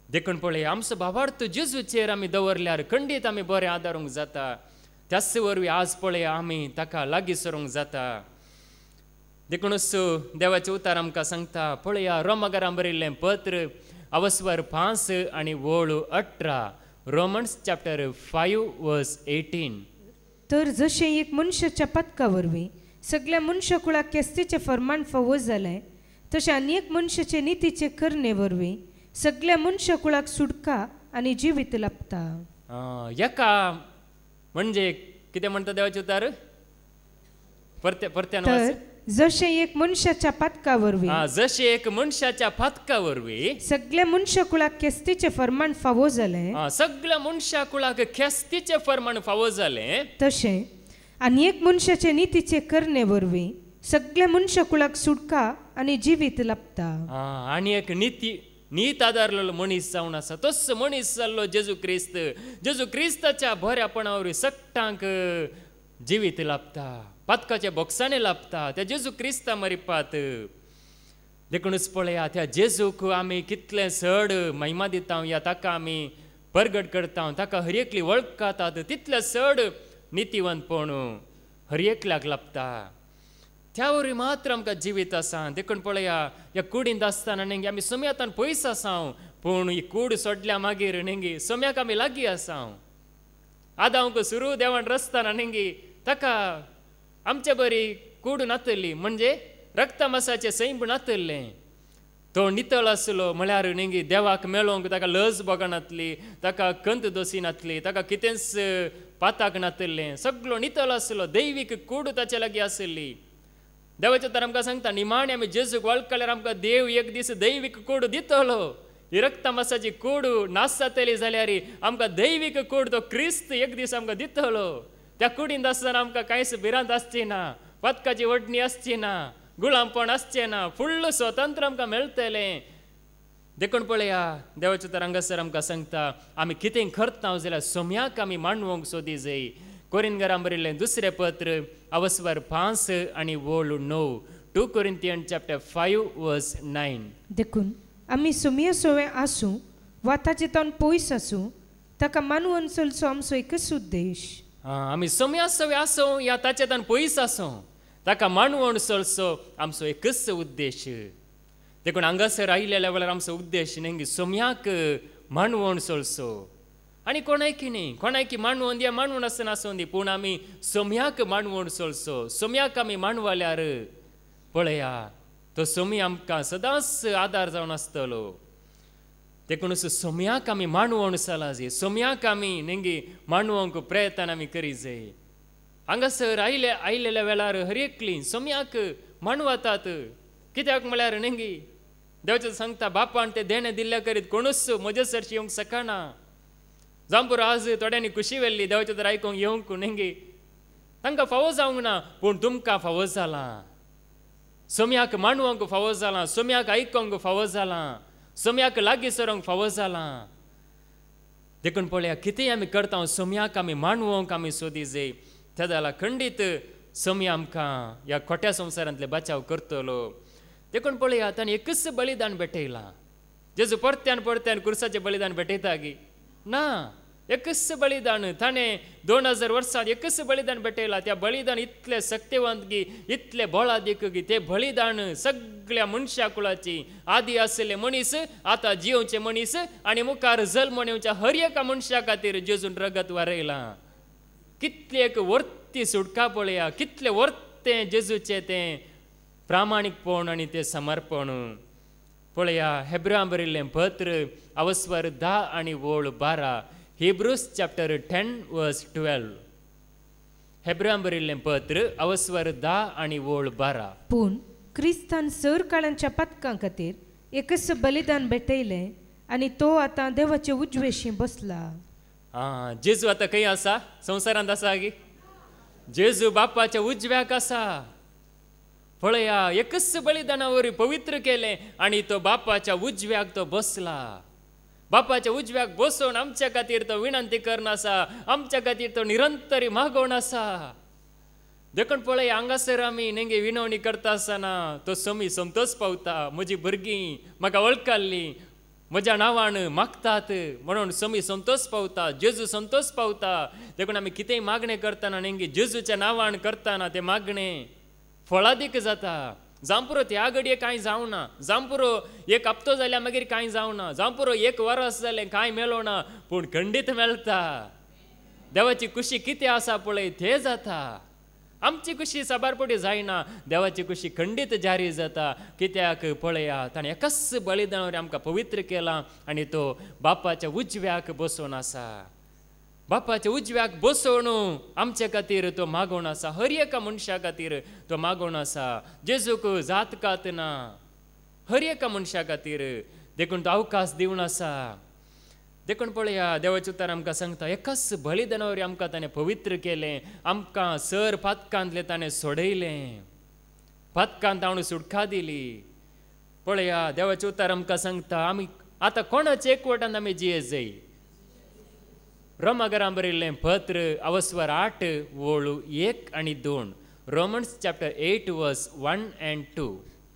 S1: देखून पळय आमचो भावार्थ जेजूचेर आमी दवरल्यार खंडीत आमी बरें आदारूंक जाता त्याच वरवीं आज पळय आमी ताका लागीं सरूंक जाता देखूनच देवाचें उतार आमकां सांगता पळया रोमाकारां बरयल्लें पत्र अवस्वर 5 आनी वोळू 18 रोमन्स चॅप्टर 5 वर्स 18
S2: तर जशें एक मनशाच्या पदका वरवीं सगळ्या मनशाकुळाक केस्तीचें फर्माण फावो जालें तशें आनी एक मनशाचे नितीचे करणे वरवीं सगळ्या मनशाकुळाक सुटका आनी जिवीत लाभता
S1: हेका म्हणजे कितें म्हणटा देवाचें उतार परत्यान
S2: तर जशें एक मनशाच्या पदका वरवीं
S1: जशें एक मनशाच्या पदका वरवीं
S2: सगळ्या मनशाकुळाक केस्तीचें फर्माण फावो जालें
S1: सगळ्या मनशाकुळाक केस्तीचें फर्माण फावो जालें
S2: तशें आनी एक मनशाचे नितीचे करणे वरवीं सगळ्या मनशाकुळाक सुटका आनी जिवीत लाभता
S1: आनी एक नीत आदारलेलो मनीस जावन आसा तोच मनीस जाल्लो जेजू क्रिस्ताच्या बऱ्यापणा वरवीं सट्टांक जिवीत लाभता पदकाच्या बॉक्सांनी लाभता त्या जेजू क्रिस्ता मरिपात देखूनच पळया त्या जेजूक आमी कितलें चड महिमा दिता या ताका आमी परगट करता ताका हर एकली वळखतात तितलें चड नितीवंतपण हर एकल्याक लाभता त्या वरवीं मात्र आमकां जिवीत आसा देखून पळया ह्या कुडींत आसतना नेंगी आमी सोम्यातान पयस आसा पूण ही कूड सोडल्या मागीर नेंगी सोम्याक आमी लागीं आसा आदांक सुरू देवान रचतना नेंगी ताका आमचे बरी कूड नातली म्हणजे रक्तमासाचें सैंब नातल्लें तो नितळ आसलो म्हळ्यार नेंगी देवाक मेळोवंक ताका लज बोगनातली ताका कंत दोसी नातली ताका कितेंच पाताक नातल्लें सगळो नितळ आसलो दैवीक कूड ताचे लागीं आसली देवाचे तर आमकां सांगता निमाणे आमी जेजूक वळखल्यार आमकां देव एक दीस दैवीक कूड दितलो ही रक्तमासाची कूड नास जातली जाल्यार आमकां दैवीक कूड तो क्रिस्त एक दीस आमकां दितलो त्या कुडींत आसतना आमकां कांयच भिरांत आसची ना पदकाची वडणी आसची ना गुलामपण आसचें ना फुल्ल स्वतंत्र आमकां मेळटलें देखून पळया देवाचे तर हांगासर आमकां सांगता आमी कितें करता जाल्यार सोम्याक आमी मांडवंक सोदी जाय कोरिंथीकारां बरयल्लें दुसरें पत्र अवस्वर 5 आनी वोळ 9 2 कोरिंथियन चॅप्टर 5 वर्स 9
S2: देखून आमी सोम्या सोवे आसूं वा ताचे तावन पयस आसूं ताका मानवून चलचो आमचो एकच उद्देश
S1: आमी सोम्या सोवे आसूं या ताचे तावन पयस आसूं ताका मानवून चलचो आमचो एकच उद्देश देखून हांगासर आयिल्ल्या लेवलार आमचो उद्देश नेंगी सोम्याक मानवून चलचो आनी कोणायकी न्ही कोणायकी मानवून दिया मानवून आसतना आसूं दी पूण आमी सोम्याक मानवून चलचो सोम्याक आमी मानवाल्यार पळया तो सोमी आमकां सदांच आदार जावन आसतलो देखूनच सोम्याक आमी मानवून चला जाय सोम्याक आमी नेंगी मानवंक प्रयत्न आमी करी जाय हांगासर आयिल्ल्या वेळार हर एकली सोम्याक मानवतात कित्याक म्हळ्यार नेंगी देवाचें सांगता बापान तें देणें दिल्ल्या करीत कोणूच म्हजे सरशी येवंक शकना जांपूर आज थोड्यांनी खुशी व्हेल्ली देवाचें तर आयकूंक येवंक नेंगी तांकां फावो जावंक ना पूण तुमकां फावो जालां सोम्याक मानवंक फावो जालां सोम्याक आयकोंक फावो जालां सोम्याक लागीं सरोंक फावो जालां देखून पळया कितेंय आमी करता सोम्याक आमी मानवंक आमी सोदी जाय त्या जाल्यार खंडीत सोम्या आमकां ह्या खोट्या संवसारांतले बचाव करतलो देखून पळया ताणें एकच बलिदान भेटयलां जेजू परत्यान कुर्साचें बलिदान भेटयता गी ना एकच बलिदान ताणें 2000 वर्सां एकच बलिदान भेटयलां त्या बलिदान इतलें सत्यवंत गी इतलें बळादीक गी तें बलिदान सगळ्या मनशा कुळाची आदी आसले मनीस आतां जिवचे मनीस आनी मुखार जल्म येवच्या हर एका मनशा खातीर जेजून रगत वारयलां कितली एक वर्ती सुटका पळया कितलें वर्तें जेजूचें तें प्रामाणीकपण आनी तें समर्पण पळया हेब्रां बरयल्लें पत्र अवस्वर 10 आनी वोळ 12 हिब्रूज चॅप्टर 10 वर्स 12 हेब्रांक बरयल्लें पत्र अवस्वर 10 आनी ओळ 12.
S2: पूण क्रिस्तान सर काळांच्या पथकां खातीर एकच बलिदान भेटयलें आनी तो आतां देवाचे उजवेशी बसला.
S1: जेजू आतां खंय आसा? संवसारांत आसा गी? जेजू बापाच्या उजव्याक आसा. पळया, एकच बलिदाना वरवीं पवित्र केलें आनी तो बापाच्या उजव्याक तो बसला. बापाच्या उजव्याक बसून आमच्या खातीर तो विनंती करना आसा, आमच्या खातीर तो निरंतरी मागोवन आसा. देखून पळय, हांगासर आमी नेंगे विनवणी करता आसतना तो समी संतोश पावता. म्हजी भुरगीं म्हाका वळखली, म्हज्या नांवान मागतात म्हणून समी संतोष पावता, जेजू संतोष पावता. देखून आमी कितेंय मागणें करतना नेंगे जेजूच्या नांवान करतना तें मागणें फळादीक जाता. जांपुरो त्या घडये कांय जावना, जांपुरो एक हप्तो जाल्यार मागीर कांय जावना, जांपुरो एक वर्स जालें कांय मेलो ना, पूण खंडीत मेळटा. देवाची खुशी कितें आसा पळय तें जाता. आमची खुशी साबारपटी जायना, देवाची खुशी खंडीत जारी जाता. कित्याक पळया, ताणें एकच बलिदानावर आमकां पवित्र केलां आनी तो बापाच्या उजव्याक बसून आसा. बापाच्या उजव्याक बसून आमच्या खातीर तो मागोवन आसा. हर एका मनशा खातीर तो मागोवन आसा. जेजूक जात कात ना, हर एका मनशा खातीर देखून तो अवकाश दिवन आसा. देखून पळया, देवाचें उतर आमकां सांगता, एकच बलिदानावर आमकां ताणें पवित्र केलें. आमकां सर पातकांतले ताणें सोडयलें, पातकांत ताणें सुटका दिली. पळया, देवाचें उतर आमकां सांगता, आमी आतां कोणाचे एकवटान आमी जियेत जाय. रोमाकारांक बरयल्लें पत्र अवस्वर 8 ओळ 1 आनी 2. रोमन्स चॅप्टर 8 वर्स 1 and 2.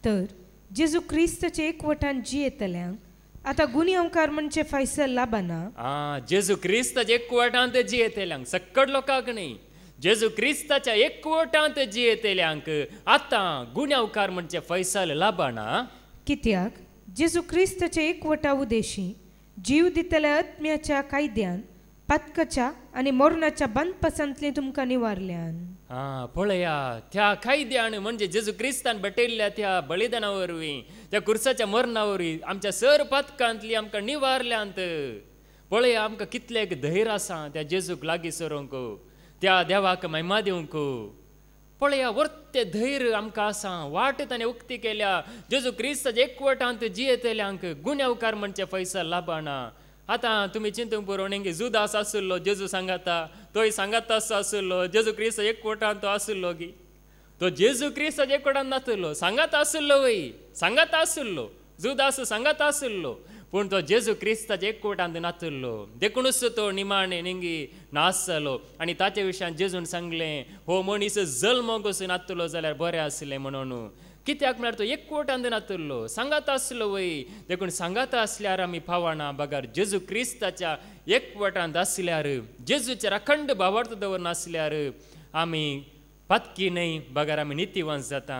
S2: तर जेजू क्रिस्ताचे एकवटान जियेतल्यांक आतां गुन्यांवकार म्हणजे फैसल लाबना.
S1: जेजू क्रिस्ताच्या एकवटांत जियेतल्यांक, सक्कड लोकांक न्ही, जेजू क्रिस्ताच्या एकवटांत जियेतल्यांक आतां गुन्यांवकार म्हणजे फैसल लाबना.
S2: कित्याक जेजू क्रिस्ताचे एकवटा उदेशी जीव दितल्या आत्म्याच्या कायद्यान पथकाच्या आनी मरणाच्या बंदपासांतली तुमकां निवारल्यान.
S1: पळया, त्या कायद्यान म्हणजे जेजू क्रिस्तान भेटयल्ल्या त्या बलिदाना वरवीं, त्या कुर्साच्या मरणा वरवीं आमच्या सर पथकांतली आमकां निवारल्यांत. पळया, आमकां कितलें धैर्य आसा त्या जेजूक लागीं सरोंक, त्या देवाक महिमा दिवंक. पळया, वर्ते धैर्य आमकां आसा. वाट ताणें उक्ती केल्या. जेजू क्रिस्ताच्या एकवटांत जियेतल्यांक गुन्यांवकार म्हणजे फैसल लाबना. आतां तुमी चिंतूंक पुरो, नेंगे जुदास आसलो जेजू सांगाता, तोय सांगाता आसलो जेजू क्रिस्त एकवटान तो आसलो गी. तो जेजू क्रिस्त एकवटान नासलो, सांगाता आसलो वय, सांगाता आसलो, जुदास सांगाता आसलो, पूण तो जेजू क्रिस्ताच्या एकवटांत नासलो. देखूनच तो निमाणे नेंगी नासलो. आनी ताचे विशयान जेजून सांगलें, हो मनीस जल्म कसो नासलो जाल्यार बरें आसलें म्हणून. कित्याक म्हळ्यार तो एकवटांत नासलो, सांगात आसलो वय. देखून सांगात आसल्यार आमी पावना, बगार जेजू क्रिस्ताच्या एकवटांत आसल्यार, जेजूचेर अखंड भावार्थ दवरनासल्यार आमी पातकी न्हय, बगार आमी नितीवंत जाता.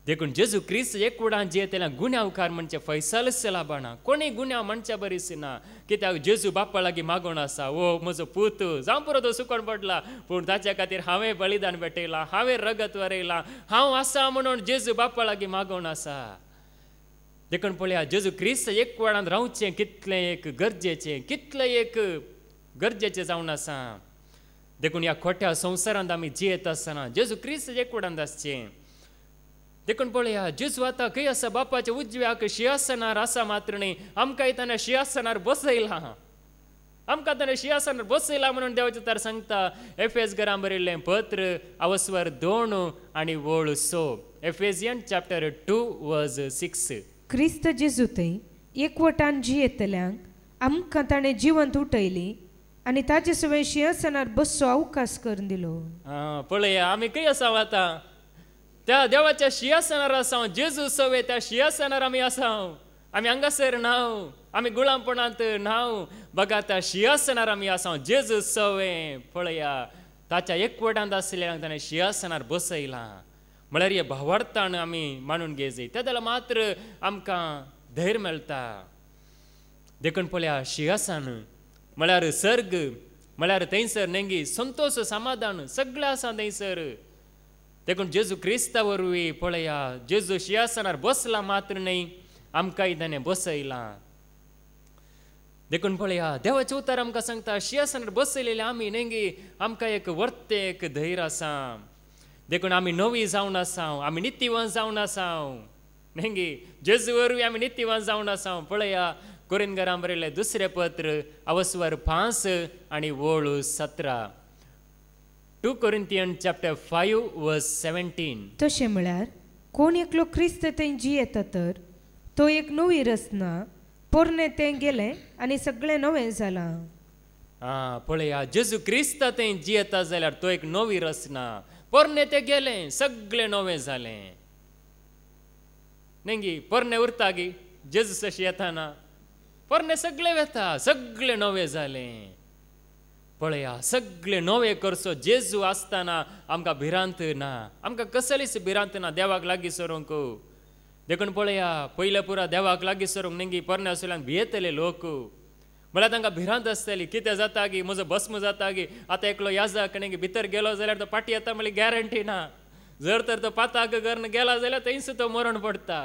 S1: देखून जेजू क्रिस्त एकवटांत जियेतल्यांक गुन्यांवकार म्हणजे फैसलच लाबना. कोणीय गुन्यांव मनशा बरीच ना. कित्याक जेजू बापा लागीं मागोवन आसा, ओ म्हजो पूत जावं पुरो तो सुकोन पडला, पूण ताच्या खातीर हांवें बलिदान भेटयलां, हांवें रगत वरयलां, हांव आसा म्हणून जेजू बापा लागीं मागोवन आसा. देखून पळया, जेजू क्रिस्त एकवटांत रावचें कितलें एक गरजेचें, कितलें एक गरजेचें जावन आसा. देखून ह्या खोट्या संवसारांत आमी जियेत आसतना जेजू क्रिस्त एकवटांत आसचें. देखून पळया, जेजू आतां खंय आसा? बापाच्या उजव्याक सिंहासनार आसा. मात्र न्ही, आमकां ताणें सिंहासनार बसयलां, आमकां ताणें सिंहासनार बसयलां म्हणून देवाचें उतर सांगता. एफेसकारांक बरयल्लें पत्र अवस्वर 2 आनी ओळ 6. एफेसियन चॅप्टर 2 वर्स 6.
S2: क्रिस्त जेजू थंय एकवटान जियेतल्यांक आमकां ताणें जिवंत उठयली आनी ताचे सवय सिंहासनार बसचो अवकाश करून दिलो.
S1: पळया, आमी खंय आसा आतां? त्या देवाच्या सिंहासनार आसा. जेजू सवे त्या सिंहासनार आमी आसा. आमी हांगासर नाव, आमी गुलामपणांत नाव, बघा त्या सिंहासनार आमी आसा. जेजू सवे पळया, ताच्या एकवटांत आसलेल्यांक ताणें सिंहासनार बसयलां. म्हळ्यार हे भावार्थान आमी मानून घेवचे. त्या जाल्यार मात्र आमकां धैर्य मेळटा. देखून पळया, सिंहासन म्हळ्यार सर्ग, म्हळ्यार थंयसर नेंगी संतोष समाधान सगळें आसा थंयसर. देखून जेजू क्रिस्ता वरवीं पळया, जेजू सिंहासनार बसला मात्र न्ही, आमकांय ताणें बसयलां. देखून पळया देवाचे उतार आमकां सांगता सिंहासनार बसयलेले आमी नेंगी आमकां एक वर्ते एक धैर्य आसा देखून आमी नवी जावन आसा आमी नितीवान जावन आसा नेंगी जेजू वरवीं आमी नितीवान जावन आसा पळया कोरिंथकारांक बरयलें दुसरें पत्र अवस्वर 5 आनी वोळ 17 2 Corinthians chapter 5 verse 17
S2: तशें म्हळ्यार कोण एकलो क्रिस्त थंय जियेता तर तो एक नवी रचना पोरणे तें गेलें आनी सगळें नवें जालां
S1: पळया जेजू क्रिस्त थंय जियेता जाल्यार तो एक नवी रचना पोरणे तें गेलें सगळें नवें जालें नेंगी पोरणे उरता गी जेजू तशें येताना पोरणे सगळें वेता सगळें नवें जालें पळया सगळें नवें करचो जेजू आसतना आमकां भिरांत ना आमकां कसलीच भिरांत ना देवाक लागीं सरूंक देखून पळया पयल्या पुरा देवाक लागीं सरूंक नेंगी पोरणे असल्यान भियेतले लोक म्हळ्यार तांकां भिरांत आसतली कितें जाता गी म्हजो भस्म जाता गी आतां एकलो याजक नेंगी भितर गेलो जाल्यार तो पाटी येता म्हणल्यार गॅरंटी ना जर तर तो पाताक घरन गेला जाल्यार थंयच तो मरण पडटा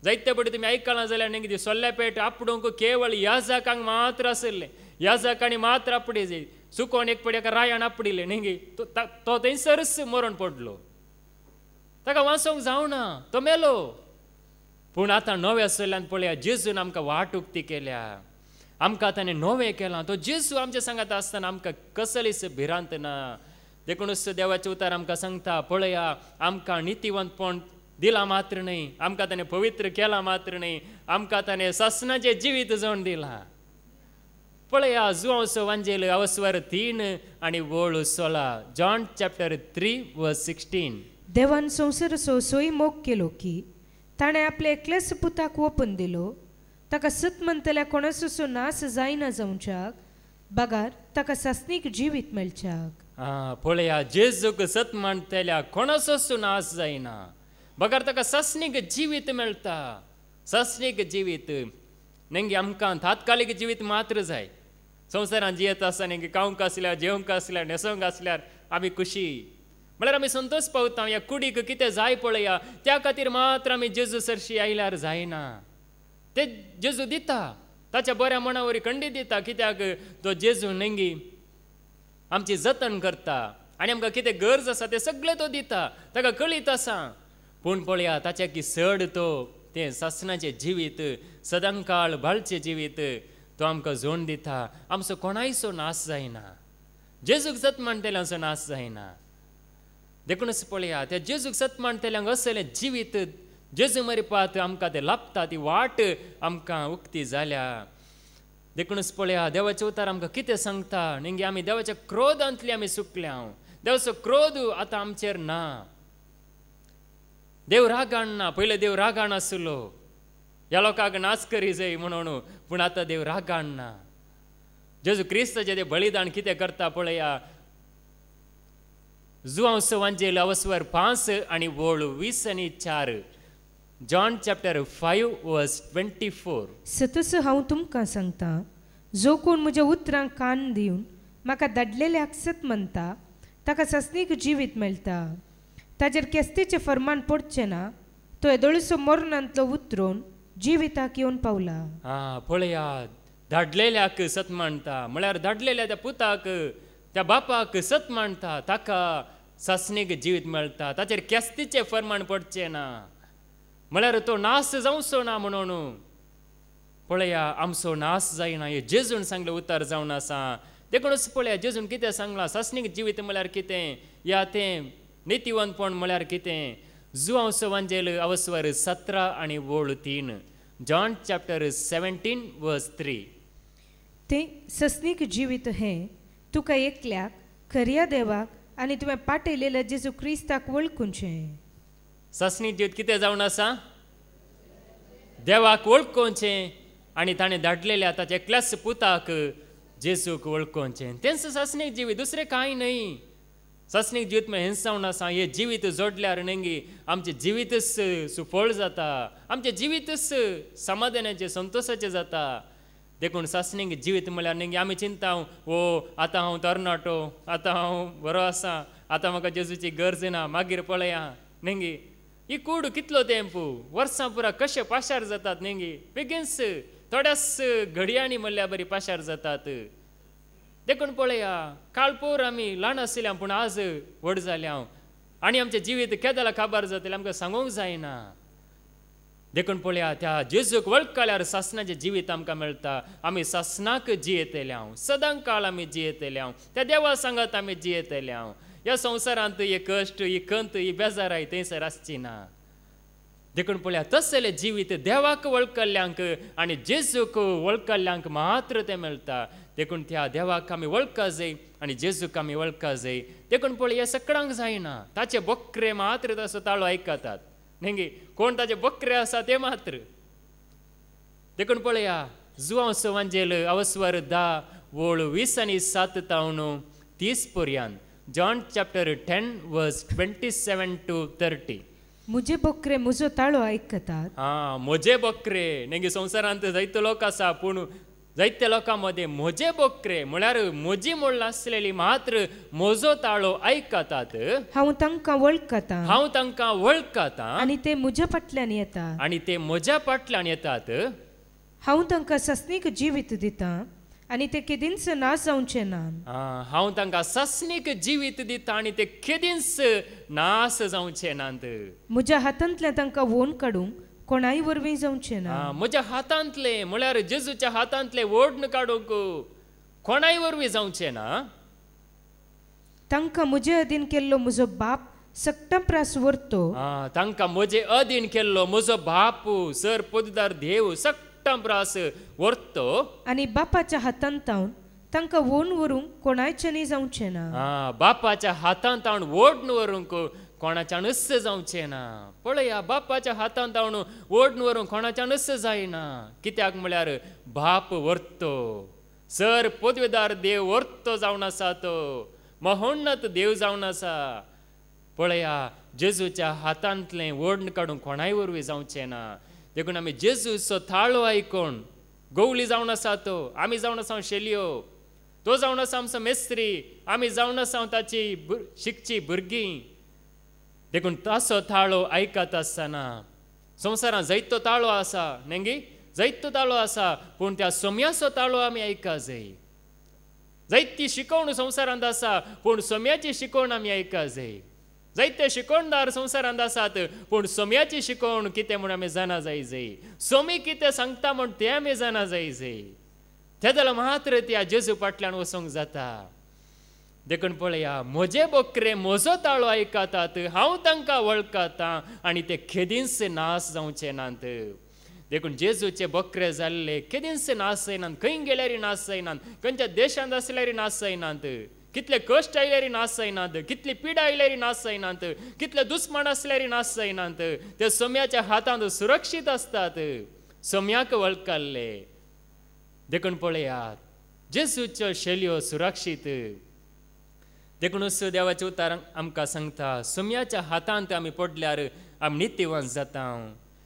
S1: जायते पटी तुमी आयकलां जाल्यार नेंगी ती सोल्ल्या आपडूंक केवळ याजकांक मात्र आसले याजकांनी मात्र आपडी सुकोवन एक पडी एका रायान आपडिले नेंगी तो थंयसरच मरण पडलो ताका वाचोंक जावना तो मेलो पूण आतां नव्या सोयल्यान पळया जेजून आमकां वाट उक्ती केल्या आमकां ताणें नवें केलां तो जेजू आमच्या सांगात आसतना आमकां कसलीच भिरांत ना देखूनच देवाचें उतार आमकां सांगता पळया आमकां नितीवंतपण दिला मात्र न्ही आमकां ताणें पवित्र केला मात्र न्ही आमकां ताणें ससनाचें जिवीत जण दिलां पळया जुआंवचो वांजेल अवस्वर 3 आनी वोळ 16 जॉन चॅप्टर 3 वर्स 16
S2: देवान संवसाराचो सोय मोग केलो की ताणें आपल्या एकल्याच पुताक ओपून दिलो ताका सत म्हणटल्या कोणाचो नाश जायना जावच्याक बागार ताका सस्नीक जिवीत मेळच्याक
S1: पळया जेजूक सत म्हणटल्या कोणाचो नाश जायना बगार ताका सस्नीक जिवीत मेळटा सस्नीक जिवीत नेंगी आमकां तात्कालीक जिवीत मात्र जाय संवसारांत जियेत आसा नेंगी खावंक आसल्यार जेवंक आसल्यार न्हेसोंक आसल्यार आमी खुशी म्हळ्यार आमी संतोश पावता ह्या कुडीक कितें जाय पळया त्या खातीर मात्र आमी जेजू सरशी आयल्यार जायना ते जेजू दिता ताच्या बऱ्या मना वरी खंडी दिता कित्याक तो जेजू नेंगी आमची जतन करता आनी आमकां कितें गरज आसा तें सगळें तो दिता ताका कळीत आसा पूण पळया ताच्या की चड तो तें ससनाचें जिवीत सदांकाळ बाळचें जिवीत तो आमकां जोड दिता आमचो कोणायचो नाश जायना जेजूक सत म्हणटल्यांचो नाश जायना देखूनच पळया त्या जेजूक सत म्हणटल्यांक असलें जिवीत जेजू मरपात आमकां तें लाभता ती वाट आमकां उक्ती जाल्या देखूनच पळया देवाचे उतार आमकां कितें सांगता नेंगी आमी देवाच्या क्रोधांतली आमी सुकल्या देवाचो क्रोध आतां आमचेर ना देव रागाण ना पयले देव रागाण आसलो ह्या लोकांक नाच करी जाय म्हणून पूण आतां देव रागाण ना जेजू क्रिस्ताचें तें बलिदान कितें करता पळया जुआंवचो वांजेल अवस्वर 5 आनी वोळ 20 आनी 4 जॉन चॅप्टर 5 वर्स 24
S2: सतस हांव तुमकां सांगता जो कोण म्हज्या उतरांक कान दिवन म्हाका धाडलेल्याक सत म्हणटा ताका सस्नीक जिवीत मेळटा ताचेर केस्तेचें फर्मान पडचें ना तो येदोळसो मरणांतलो उतरून जिविताक येवन पावला
S1: पळया धाडलेल्याक सत म्हणटा म्हळ्यार धाडलेल्या त्या पुताक त्या बापाक सत म्हणटा ताका सस्नीक जिवीत मेळटा ताचेर केस्तीचें फर्माण पडचें ना म्हळ्यार तो नाश जावचो ना म्हणून पळया आमचो नाश जायना हे जेजून सांगलें उतार जावन आसा देखूनच पळया जेजून कितें सांगलां सस्नीक जिवीत म्हळ्यार कितें या तें नितीवंतपण म्हळ्यार कितें जुआंवचो वांजेल अवस्वर 17 आनी वोळ 3 जॉन चॅप्टर 17 वर्स 3
S2: तें सस्नीक जिवीत हें तुका एकल्याक खऱ्या देवाक आनी तुवें पाटयलेल्या जेजू क्रिस्ताक वळखुचें
S1: सस्नीक जिवीत कितें जावन आसा देवाक वळखुचें आनी ताणें धाडलेल्या ताच्या एकल्याच पुताक जेजूक वळखुचें तेंच सस्नीक जिवीत दुसरें कांय न्हय सस्नीक जिवीत म्हळ्यार हें जावन आसा हें जिवीत जोडल्यार नेंगी आमचें जिवीतच सुफळ जाता आमचें जिवीतच समाधानाचें संतोशाचें जाता देखून सस्नीक जिवीत म्हळ्यार नेंगी आमी चिंता आतां हांव तरणाटो आतां हांव बरो आसा आतां म्हाका जेजूची गरज ना मागीर पळया नेंगी ही कूड कितलो तेंप वर्सां पुरा कशे पाशार जातात नेंगी बेगीनच थोड्याच घडयांनी म्हणल्या बरी पाशार जातात. देखून पळया काळपोर आमी ल्हान आसल्या पूण आज व्हड जाल्या आनी आमचें जिवीत केदाला खबर जातलें आमकां सांगूंक जायना. देखून पळया त्या जेजूक वळखल्यार सासणाचें जिवीत आमकां मेळटा. आमी सासणाक जियेतल्या, सदां काळ आमी जियेतल्या, त्या देवा सांगात आमी जियेतल्या. ह्या संवसारांत हे कश्ट, ही खंत, ही बेजाराय थंयसर आसची ना. देखून पळया तसलें जिवीत देवाक वळखल्ल्यांक आनी जेजूक वळखल्ल्यांक मात्र तें मेळटा. देखून त्या देवाक आमी वळखा जाय आनी जेजूक आमी वळखा जाय. देखून पळय हे सगळ्यांक जायना. ताचे बकरे मात्र ताचो ताळो आयकतात न्ही. कोण ताचे बकरे आसा ते मात्र. देखून पळया जुआंव वांजेल अवस्वर 10 वोळ 20 आनी 7 तावन 30 पर्यंत. जॉन चॅप्टर 10 वर्स 27 to 30.
S2: मुझे बकरे म्हजो ताळो आयकतात.
S1: म्हजे बकरे न्ही. संवसारांत जायते लोक आसा पूण जायत्या लोकां मदें म्हजे बकरे म्हळ्यार म्हजी म्हूण आसलेली मात्र म्हजो ताळो आयकतात.
S2: हांव तांकां वळखतां,
S1: हांव तांकां वळखतां
S2: आनी ते म्हज्या फाटल्यान येतात.
S1: आनी ते म्हज्या फाटल्यान येतात.
S2: हांव तांकां सस्नीक जिवीत दितां आनी ते केदींच नाश जावचे ना.
S1: हांव तांकां सस्नीक जिवीत दितां आनी ते केदींच नाश जावचे नात.
S2: म्हज्या हातांतल्यान तांकां वोन काडूंक कोणाय वरवीं जावचे ना.
S1: म्हज्या हातांतले म्हळ्यार जेजूच्या हातांतले ओडण काडूंक कोणाय वरवीं जावचे ना.
S2: तांकां म्हजे अधीन केल्लो म्हजो बाप सक्ता प्रास व्हरतो.
S1: तांकां म्हजे अधीन केल्लो म्हजो बाप सर पोददार देव सक्ता प्रास व्हरतो.
S2: आनी बापाच्या हातांत तावन तांकां वोन व्हरूंक कोणायच्यानी जावचे ना.
S1: बापाच्या हातांत तावन ओडण व्हरूंक कोणाच्यानच जावचें ना. पळया बापाच्या हातांत तावन ओडण व्हरूंक कोणाच्यानच जायना. कित्याक म्हळ्यार बाप व्हरतो. सर पदवेदार देव व्हरतो जावन आसा तो. महोन्नत देव जावन आसा. पळया जेजूच्या हातांतलें ओडण काडूंक कोणाय वरवीं जावचें ना. देखून आमी जेजूचो ताळो आयकोन गवली जावन आसा तो. आमी जावन आसा शेलयो. तो जावन आसा आमचो मेस्त्री. आमी जावन आसा ताची शिकची भुरगीं. देखून ताचो ताळो आयकत आसतना संवसारांत जायतो ताळो आसा न्ही. जायतो ताळो आसा पूण त्या सोम्याचो ताळो आमी आयका जाय. जायती शिकवण संवसारांत आसा पूण सोम्याची शिकवण आमी आयका जाय. जायते शिकवणदार संवसारांत आसात पूण सोम्याची शिकवण कितें म्हूण आमी जाणा जाय. सोमी कितें सांगता म्हूण तें आमी जाणा जाय. ते जाल्यार मात्र त्या जेजू फाटल्यान वचूंक जाता. देखून पळया म्हजे बकरे म्हजो ताळो आयकतात. हांव तांकां वळखतां आनी ते केदींच नाश जावचे नात. देखून जेजूचे बकरे जाल्ले केदींच नाश जायनात. खंय गेल्यार नाश जायनात. खंयच्या देशांत आसल्यार नाश जायनात. कितले कश्ट आयल्यार नाश जायनात. कितली पिडा आयल्यार नाश जायनात. कितले दुस्मण आसल्यार नाश जायनात. ते सोम्याच्या हातांत सुरक्षीत आसतात. सोम्याक वळखले. देखून पळयात जेजूच्यो शेलयो सुरक्षीत. देखून देवाचे उतार आमकां सांगता सोम्याच्या हातांत आमी पडल्यार आमी नित्यवंत जाता.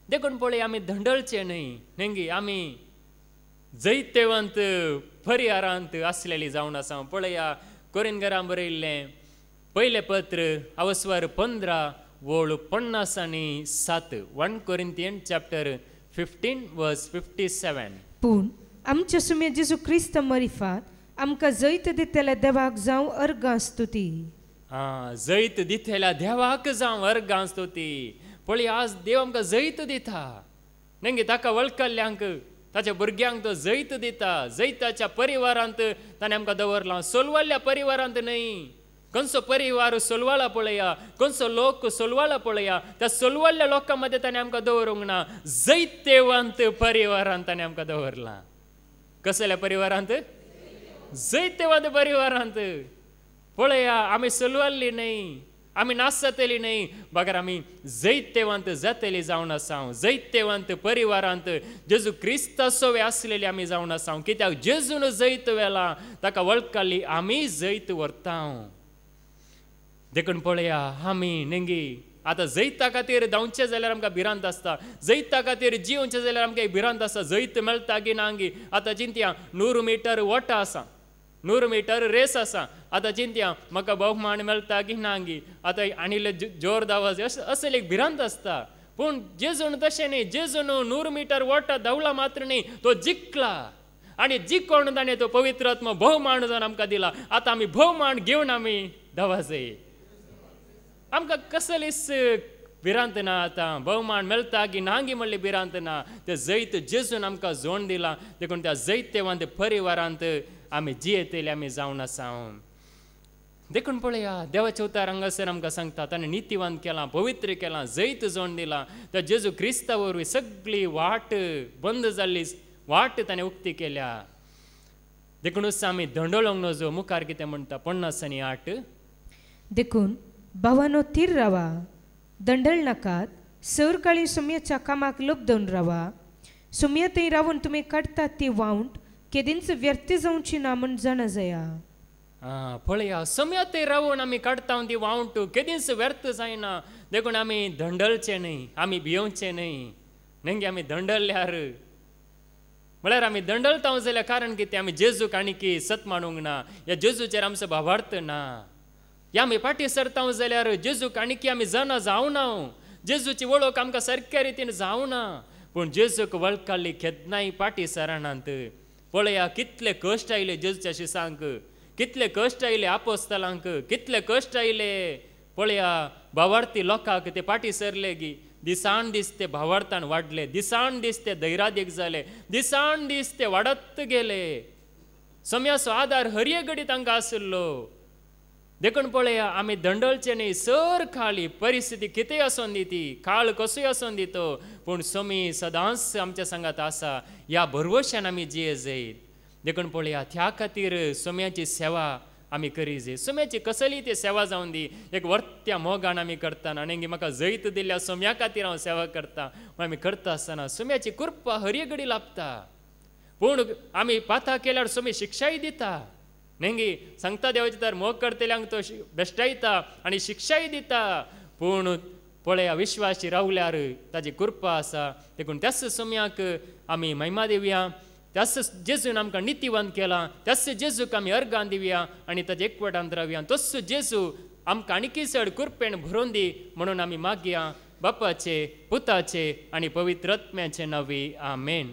S1: देखून पळय आमी धंडळचे न्ही. आमी जैतेवंत परिहारांत आसलेली जावन आसा. पळया कोरिंथीकांक बरयल्लें पयलें पत्र अवस्वर 15 वोळ 50 आनी 7. 1 Corinthians chapter 15 verse 57.
S2: पूण आमच्या सुम्या जेजू क्रिस्त मरिफात आमकां जैत दितेल्या देवाक जावं अर्गां स्तुती.
S1: जैत दितेल्या देवाक जावं अर्गां स्तुती. पळय आज देव आमकां जैत दिता न्ही. ताका वळखल्ल्यांक ताच्या भुरग्यांक तो जैत दिता. जैताच्या परिवारांत ताणें आमकां दवरलां. सोलवाल्ल्या परिवारांत न्ही. खंयचो परिवार सोलवाला पळया. खंयचो लोक सोलवाला पळया. त्या सोलवाल्ल्या लोकां मदें ताणें आमकां दवरूंक ना. जैतेवंत परिवारांत ताणें आमकां दवरलां. कसल्या परिवारांत? जैतेवंत परिवारांत. पळया आमी सोलवाल्ली न्ही. आमी नाश जातली न्ही. बगर आमी जैतेवंत जातली जावन आसा. जैतेवंत परिवारांत जेजू क्रिस्तासोवे आसलेली आमी जावन आसा. कित्याक जेजून जैत व्हेला ताका वळखली आमी जैत व्हरता. देखून पळया आमी न्ही आतां जैता खातीर धांवचें जाल्यार आमकां भिरांत आसता. जैता खातीर जिवचें जाल्यार आमकां भिरांत आसता. जैत मेळटा की ना गी. आतां चिंतया 100 मीटर वटा आसा. 100 मीटर रेस आसा. आतां चिंतया म्हाका भोवमान मेळटा की ना गी. आतां आनिल्ले जोर दावाज असले एक भिरांत आसता. पूण जेजून तशें न्ही. जेजून 100 मीटर ओटा धांवला मात्र न्ही, तो जिखला आनी जिखोन ताणें तो पवित्र आत्मा भोवमान जावन आमकां दिला. आतां आमी भोवमान घेवन आमी धांवाजय. आमकां कसलीच भिरांत ना. आतां भोवमान मेळटा की नांगी म्हणली भिरांत ना. ते जैत जेजून आमकां जोड दिला. देखून त्या जैतेवंत परिवारांत आमी जियेतले आमी जावन आसा. देखून पळया, देवाच्या उतार हांगासर आमकां सांगता ताणें नितीवंत केलां, पवित्र केलां, जैत जोड दिलां. त्या जेजू क्रिस्ता वरवीं सगळी वाट बंद जाल्ली वाट ताणें उक्ती केल्या. देखूनच आमी धंडोळोंक नजो. मुखार कितें म्हणटा 50:8.
S2: देखून भावानो थीर रावा, दंडळ नाकात, सर काळी सुम्याच्या कामाक लबदवन रावा. सुम्या थंय रावून तुमी काडटात ती वावंट केदींच व्यर्थ जावची ना म्हूण जाणा जाया.
S1: पळया, सम्या थंय रावून आमी काडटा ती वावंट केदींच व्यर्थ जायना. देखून आमी धंडळचे न्हय, आमी भियोवचे न्हय. न्हंगे आमी धंडळल्यार म्हळ्यार आमी धंडळता जाल्यार कारण कितें? आमी जेजूक आनीक सत मानूंक ना. ह्या जेजूचेर आमचो भावार्थ ना. ह्या आमी फाटीं सरता जाल्यार जेजूक आनीक आमी जाणा जावना. जेजूची वळख आमकां सारक्या रितीन जावना. पूण जेजूक वळखाल्ली केन्नाय फाटीं सरानात. पळया, कितले कश्ट आयले जेजूच्या शिसांक, कितले कश्ट आयले आपोस्तलांक, कितले कश्ट आयले पळया भावार्थी लोकांक. ते फाटीं सरले की दिसान दीस ते भावार्थान वाडले, दिसान दीस ते धैर्यादीक जाले, दिसान दीस ते वाडत गेले. सम्याचो आदार हरये घडी तांकां आशिल्लो. देखून पळया, आमी धंडळचे न्ही. सर खाली परिस्थिती कितेंय आसून दिती, काळ कसोय आसून दितो, पूण समी सदांच आमच्या सांगात आसा. ह्या भरवशान आमी जिये जायत. देखून पळया, त्या खातीर सोम्याची सेवा आमी करी जाय. सोम्याची कसली ती सेवा जावन दी. एक वर्त्या मोगान आमी करता. आनी म्हाका जैत दिल्या सोम्या खातीर हांव सेवा करता. आमी करता आसतना सोम्याची कृपा हरये घडी लाभता. पूण आमी पाता केल्यार सोमी शिक्षाय दिता. न्हंगी सांगता देवाचे तर मोग करतल्यांक तो बेश्टायता आनी शिक्षाय दिता. पूण पळया, विश्वासी रावल्यार ताजी कृपा आसा. देखून त्याच सोम्याक आमी महिमा दिवया. त्याच जेजून आमकां नितीवंत केलां. त्याच जेजूक आमी अर्गां दिवया आनी ताजे एकवटान रावया. तस्सो जेजू आमकां आनीक चड कृपेन भरोवन दी म्हणून आमी मागया. बापाचे, पुताचे आनी पवित्र आत्म्याचे नांवी. आमेन.